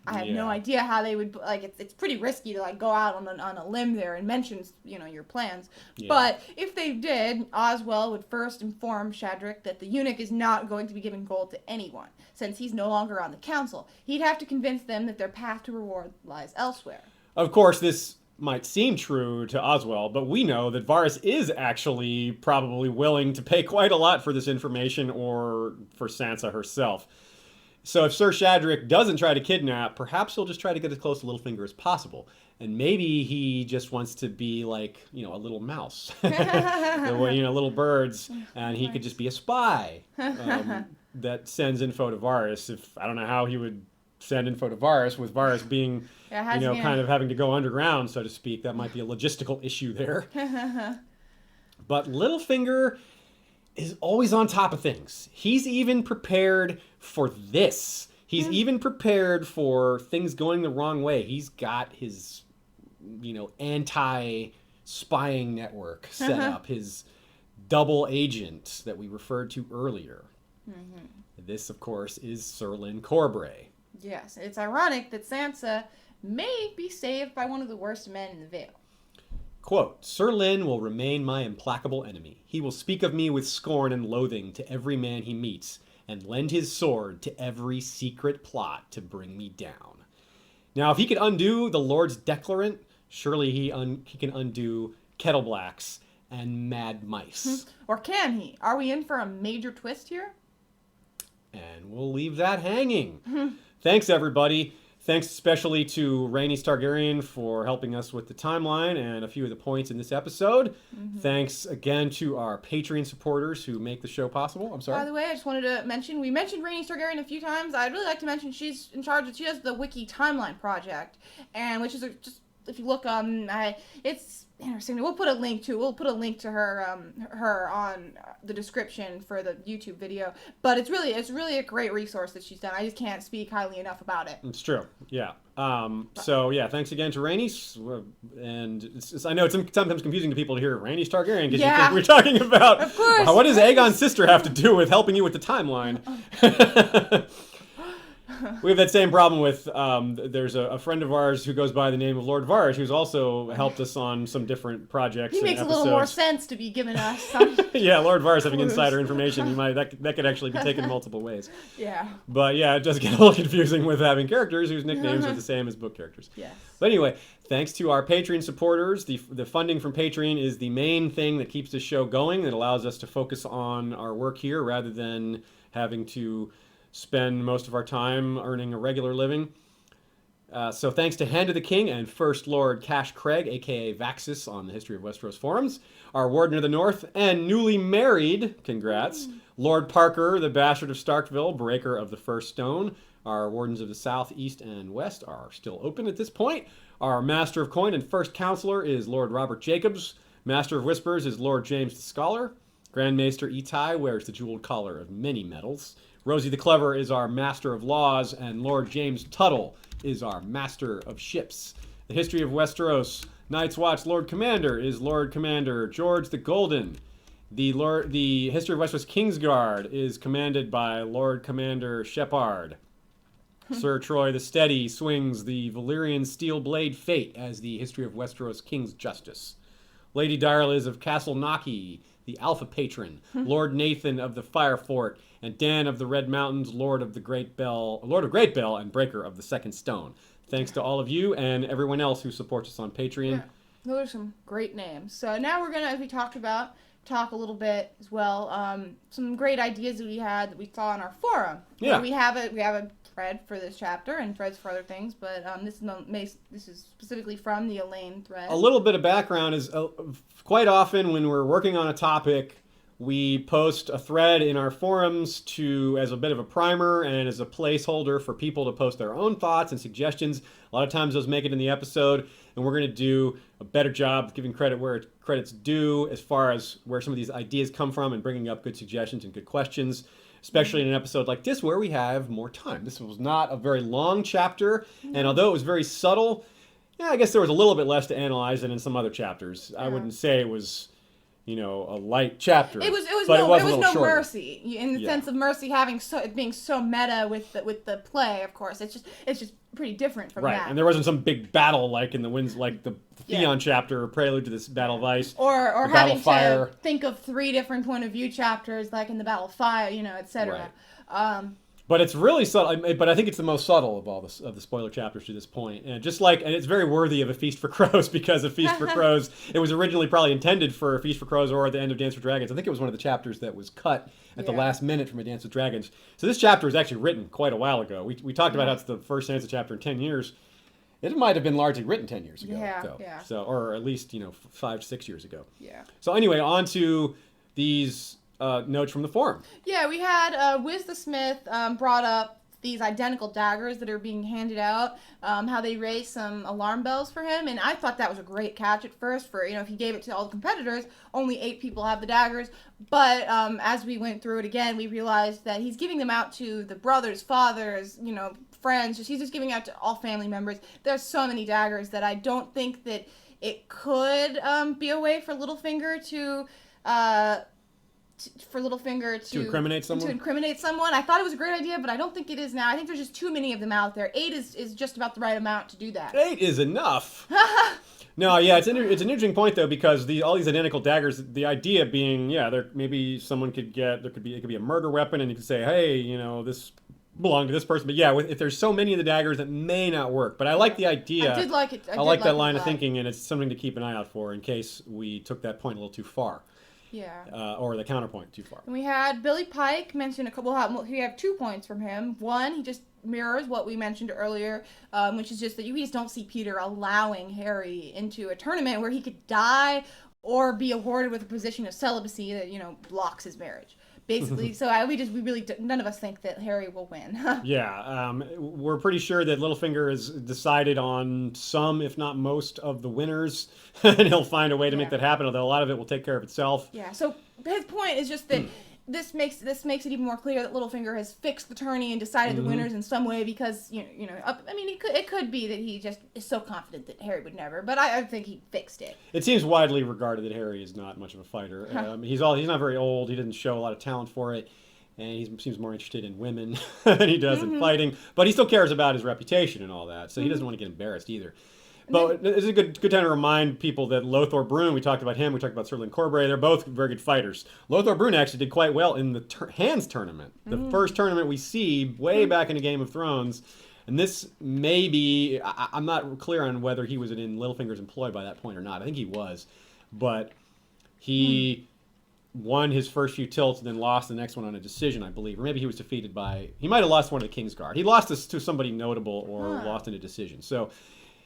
I have no idea how they would, it's pretty risky to, go out on a limb there and mention, your plans. Yeah. But if they did, Oswell would first inform Shadrick that the eunuch is not going to be giving gold to anyone, since he's no longer on the council. He'd have to convince them that their path to reward lies elsewhere. Of course, this might seem true to Oswell, but we know that Varys is actually probably willing to pay quite a lot for this information or for Sansa herself. So if Sir Shadrick doesn't try to kidnap, perhaps he'll just try to get as close to Littlefinger as possible. And maybe he just wants to be like, a little mouse. Little birds, and he could just be a spy that sends info to Varys. I don't know how he would send info to Varys, with Varys being, kind of having to go underground, so to speak. That might be a logistical issue there. But Littlefinger is always on top of things. He's even prepared for this. He's even prepared for things going the wrong way. He's got his, anti-spying network set up, his double agent that we referred to earlier. Mm-hmm. This, of course, is Sir Lyn Corbray. Yes, it's ironic that Sansa may be saved by one of the worst men in the Vale. Quote, Sir Lyn will remain my implacable enemy. He will speak of me with scorn and loathing to every man he meets, and lend his sword to every secret plot to bring me down. Now, if he could undo the Lord's Declarant, surely he can undo Kettleblack's and Mad Mice. Or can he? Are we in for a major twist here? And we'll leave that hanging. Thanks, everybody. Thanks especially to Rhaenys Targaryen for helping us with the timeline and a few of the points in this episode. Mm-hmm. Thanks again to our Patreon supporters who make the show possible. I'm sorry. By the way, I just wanted to mention, we mentioned Rhaenys Targaryen a few times. I'd really like to mention she does the Wiki Timeline Project, and which is just, if you look, it's interesting. We'll put a link to her on the description for the YouTube video. But it's really a great resource that she's done. I just can't speak highly enough about it. It's true. Yeah. Thanks again to Rhaenys. And I know it's sometimes confusing to people to hear Rhaenys Targaryen because you think we're talking about, of course, what does Aegon's sister have to do with helping you with the timeline? We have that same problem with, there's a friend of ours who goes by the name of Lord Varys, who's also helped us on some different projects. He makes a little more sense to be given us. Yeah, Lord Varys having insider information, that could actually be taken multiple ways. Yeah. But yeah, it does get a little confusing with having characters whose nicknames are the same as book characters. Yes. But anyway, thanks to our Patreon supporters. The funding from Patreon is the main thing that keeps this show going, that allows us to focus on our work here rather than having to spend most of our time earning a regular living. So thanks to Hand of the King and First Lord Cash Craig, a.k.a. Vaxis on the History of Westeros forums, our Warden of the North, and newly married, congrats, Lord Parker, the Bastard of Starkville, Breaker of the First Stone. Our Wardens of the South, East, and West are still open at this point. Our Master of Coin and First Counselor is Lord Robert Jacobs. Master of Whispers is Lord James the Scholar. Grand Maester Itai wears the jeweled collar of many metals. Rosie the Clever is our Master of Laws, and Lord James Tuttle is our Master of Ships. The History of Westeros, Night's Watch Lord Commander is Lord Commander George the Golden. The History of Westeros Kingsguard is commanded by Lord Commander Shepard. Sir Troy the Steady swings the Valyrian steel blade Fate as the History of Westeros King's Justice. Lady Direliz of Castle Naki the Alpha Patron, Lord Nathan of the Fire Fort, and Dan of the Red Mountains, Lord of Great Bell, and Breaker of the Second Stone. Thanks to all of you and everyone else who supports us on Patreon. Yeah. Those are some great names. So now we're going to, as we talked about, talk a little bit as well. Some great ideas that we had that we saw on our forum. Yeah. We have a thread for this chapter and threads for other things, but this is specifically from the Elaine thread. A little bit of background is quite often when we're working on a topic, we post a thread in our forums as a bit of a primer and as a placeholder for people to post their own thoughts and suggestions. A lot of times those make it in the episode, and we're going to do a better job of giving credit where credit's due as far as where some of these ideas come from and bringing up good suggestions and good questions, especially in an episode like this where we have more time. This was not a very long chapter, and although it was very subtle, yeah, I guess there was a little bit less to analyze than in some other chapters. Yeah. I wouldn't say it was, a light chapter. It was no shorter. Mercy in the sense of Mercy being so meta with the play. Of course, it's just pretty different from that. Right, and there wasn't some big battle like in the Winds, like the Theon chapter or prelude to this Battle of Ice, or having to think of 3 different point of view chapters like in the Battle of Fire, etc. Right. But it's really subtle. But I think it's the most subtle of all the spoiler chapters to this point. And and it's very worthy of a Feast for Crows because a Feast for Crows, it was originally probably intended for a Feast for Crows or at the end of Dance with Dragons. I think it was one of the chapters that was cut at the last minute from a Dance with Dragons. So this chapter was actually written quite a while ago. We talked about how it's the first Sansa chapter in 10 years. It might have been largely written 10 years ago, though. Yeah. So, or at least 5 to 6 years ago. Yeah. So anyway, on to these notes from the forum. Yeah, we had Wiz the Smith brought up these identical daggers that are being handed out, how they raised some alarm bells for him, and I thought that was a great catch at first for, if he gave it to all the competitors, only 8 people have the daggers, but as we went through it again, we realized that he's giving them out to the brothers, fathers, friends, he's just giving out to all family members. There's so many daggers that I don't think that it could be a way for Littlefinger to incriminate someone. I thought it was a great idea, but I don't think it is now. I think there's just too many of them out there. 8 is just about the right amount to do that. 8 is enough. No, yeah, it's an interesting point though, because all these identical daggers, the idea being, there maybe someone it could be a murder weapon, and you could say, hey, this belonged to this person. But if there's so many of the daggers, it may not work. But I like the idea. I did like it. I like that line of thinking, and it's something to keep an eye out for in case we took that point a little too far. Yeah. Or the counterpoint too far. And we had Billy Pike mention a couple. We have 2 points from him. One, he just mirrors what we mentioned earlier, which is just that we just don't see Peter allowing Harry into a tournament where he could die or be awarded with a position of celibacy that blocks his marriage. Basically, so none of us think that Harry will win. We're pretty sure that Littlefinger has decided on some, if not most, of the winners, and he'll find a way to make that happen. Although a lot of it will take care of itself. Yeah. So his point is just that this makes it even more clear that Littlefinger has fixed the tourney and decided the winners in some way because it could be that he just is so confident that Harry would never, but I think he fixed it. It seems widely regarded that Harry is not much of a fighter. He's not very old. He didn't show a lot of talent for it, and he seems more interested in women than he does in fighting. But he still cares about his reputation and all that, so he doesn't want to get embarrassed either. But it's a good time to remind people that Lothar Brune, we talked about him, we talked about Sir Lyn Corbray, they're both very good fighters. Lothar Brune actually did quite well in the Hands tournament, the first tournament we see way back in a Game of Thrones. And this may be, I'm not clear on whether he was in Littlefinger's employ by that point or not. I think he was. But he won his first few tilts and then lost the next one on a decision, I believe. Or maybe he was defeated he might have lost one of the Kingsguard. He lost this to somebody notable or lost in a decision. So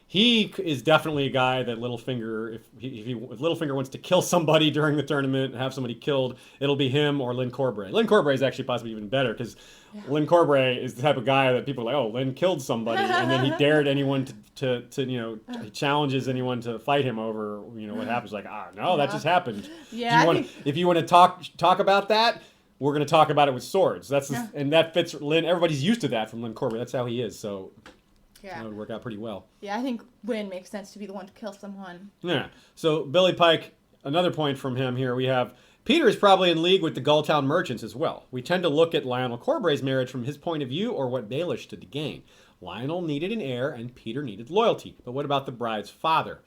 he is definitely a guy that Littlefinger, if Littlefinger wants to kill somebody during the tournament, have somebody killed, it'll be him or Lyn Corbray. Lyn Corbray is actually possibly even better because Lyn Corbray is the type of guy that people are like, oh, Lyn killed somebody, and then he dared anyone to he challenges anyone to fight him over, what happens. Like, no, that just happened. Yeah. If you want to talk about that, we're going to talk about it with swords. And that fits Lyn. Everybody's used to that from Lyn Corbray. That's how he is. So. Yeah. That would work out pretty well. Yeah, I think Wynn makes sense to be the one to kill someone. Yeah. So Billy Pike, another point from him here, we have Peter is probably in league with the Gulltown merchants as well. We tend to look at Lionel Corbray's marriage from his point of view or what Baelish stood to gain. Lionel needed an heir and Peter needed loyalty. But what about the bride's father?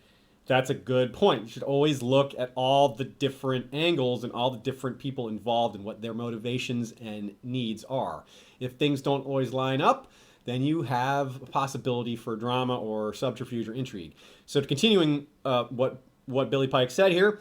That's a good point. You should always look at all the different angles and all the different people involved and what their motivations and needs are. If things don't always line up, then you have a possibility for drama or subterfuge or intrigue. So continuing what Billy Pike said here,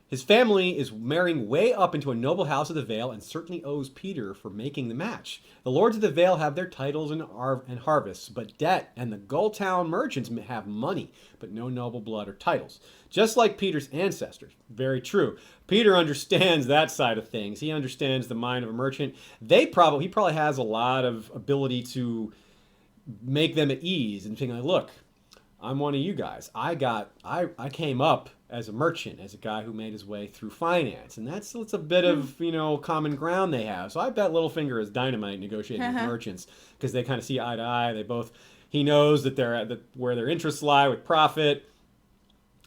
his family is marrying way up into a noble house of the Vale and certainly owes Peter for making the match. The lords of the Vale have their titles and harvests, but debt, and the Gulltown merchants have money, but no noble blood or titles. Just like Peter's ancestors. Very true. Peter understands that side of things. He understands the mind of a merchant. He probably has a lot of ability to make them at ease and think like, look, I'm one of you guys. I came up as a merchant, as a guy who made his way through finance, and that's a bit of common ground they have. So I bet Littlefinger is dynamite negotiating with merchants because they kind of see eye to eye. He knows that they're at where their interests lie with profit,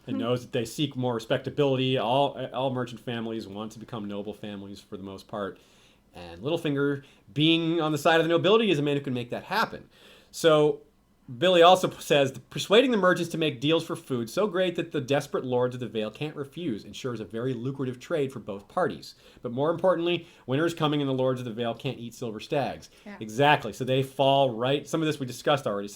and knows that they seek more respectability. All merchant families want to become noble families for the most part, and Littlefinger, being on the side of the nobility, is a man who can make that happen. So Billy also says, persuading the merchants to make deals for food so great that the desperate lords of the Vale can't refuse ensures a very lucrative trade for both parties. But more importantly, winter is coming and the lords of the Vale can't eat silver stags. Yeah. Exactly. So they fall right, some of this we discussed already,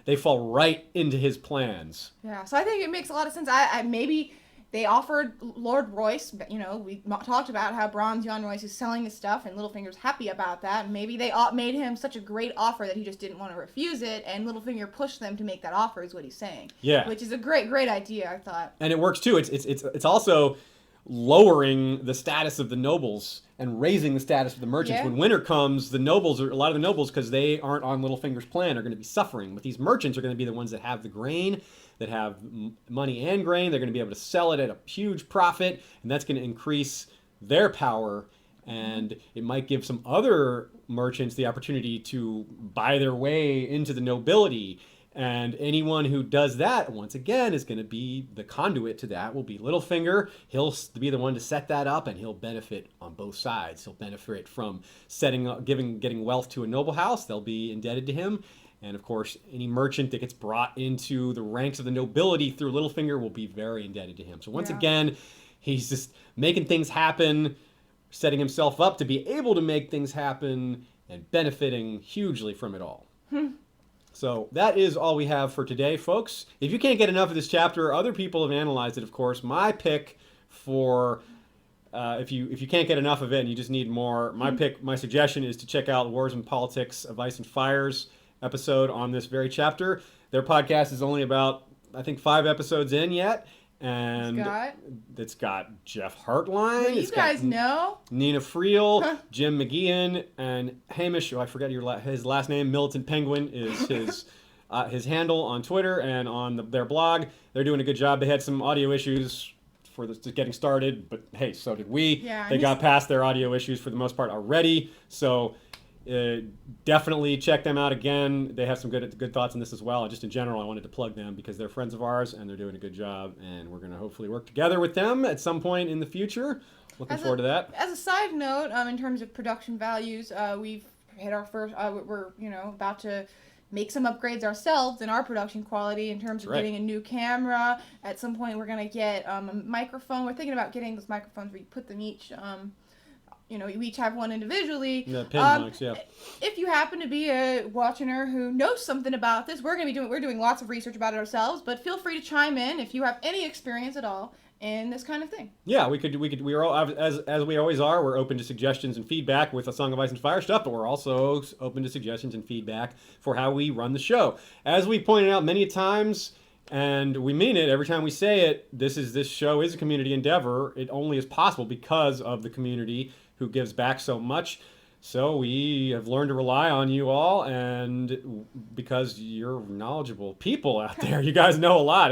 they fall right into his plans. Yeah, so I think it makes a lot of sense. Maybe they offered Lord Royce, we talked about how Bronze Jan Royce is selling his stuff, and Littlefinger's happy about that. Maybe they made him such a great offer that he just didn't want to refuse it, and Littlefinger pushed them to make that offer, is what he's saying. Yeah. Which is a great idea, I thought. And it works too. It's also lowering the status of the nobles and raising the status of the merchants. Yeah. When winter comes, a lot of the nobles, because they aren't on Littlefinger's plan, are going to be suffering. But these merchants are going to be the ones that have the grain, that have money and grain. They're going to be able to sell it at a huge profit, and that's going to increase their power. And it might give some other merchants the opportunity to buy their way into the nobility. And anyone who does that, once again, is going to be the conduit to that, will be Littlefinger. He'll be the one to set that up, and he'll benefit on both sides. He'll benefit from getting wealth to a noble house. They'll be indebted to him. And of course, any merchant that gets brought into the ranks of the nobility through Littlefinger will be very indebted to him. So once again, he's just making things happen, setting himself up to be able to make things happen, and benefiting hugely from it all. So that is all we have for today, folks. If you can't get enough of this chapter, other people have analyzed it, of course. My pick for if you can't get enough of it and you just need more, my suggestion is to check out Wars and Politics of Ice and Fire's episode on this very chapter. Their podcast is only about, I think, 5 episodes in yet. And it's got Jeff Hartline. You guys know. Nina Friel, Jim McGeehan, and Hamish, I forget his last name, Militant Penguin is his handle on Twitter and on their blog. They're doing a good job. They had some audio issues for getting started, but hey, so did we. Yeah, they got past their audio issues for the most part already. So definitely check them out again. They have some good thoughts on this as well. Just in general, I wanted to plug them because they're friends of ours and they're doing a good job, and we're going to hopefully work together with them at some point in the future. Looking forward to that. As a side note, in terms of production values, we've hit our first. We're about to make some upgrades ourselves in our production quality in terms of getting a new camera. At some point, we're going to get a microphone. We're thinking about getting those microphones where you put them each. You each have one individually. Yeah, pin mics, yeah. If you happen to be a watcher who knows something about this, we're doing lots of research about it ourselves, but feel free to chime in if you have any experience at all in this kind of thing. Yeah, we are all, as we always are, we're open to suggestions and feedback with a Song of Ice and Fire stuff, but we're also open to suggestions and feedback for how we run the show. As we pointed out many times, and we mean it every time we say it, this show is a community endeavor. It only is possible because of the community who gives back so much. So we have learned to rely on you all, and because you're knowledgeable people out there, you guys know a lot.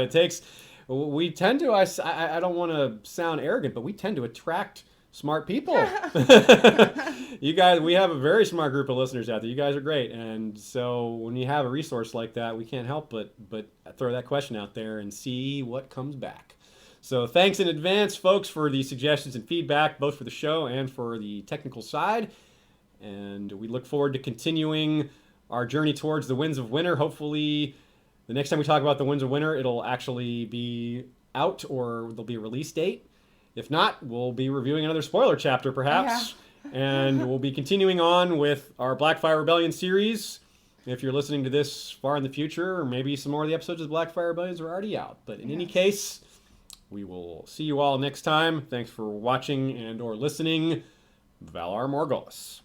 We tend to, I don't want to sound arrogant, but we tend to attract smart people. You guys, we have a very smart group of listeners out there. You guys are great. And so when you have a resource like that, we can't help but throw that question out there and see what comes back. So thanks in advance, folks, for the suggestions and feedback, both for the show and for the technical side. And we look forward to continuing our journey towards the Winds of Winter. Hopefully, the next time we talk about the Winds of Winter, it'll actually be out or there'll be a release date. If not, we'll be reviewing another spoiler chapter, perhaps. And we'll be continuing on with our Blackfire Rebellion series. If you're listening to this far in the future, or maybe some more of the episodes of the Blackfire Rebellions are already out. But in any case, we will see you all next time. Thanks for watching and or listening. Valar Morghulis.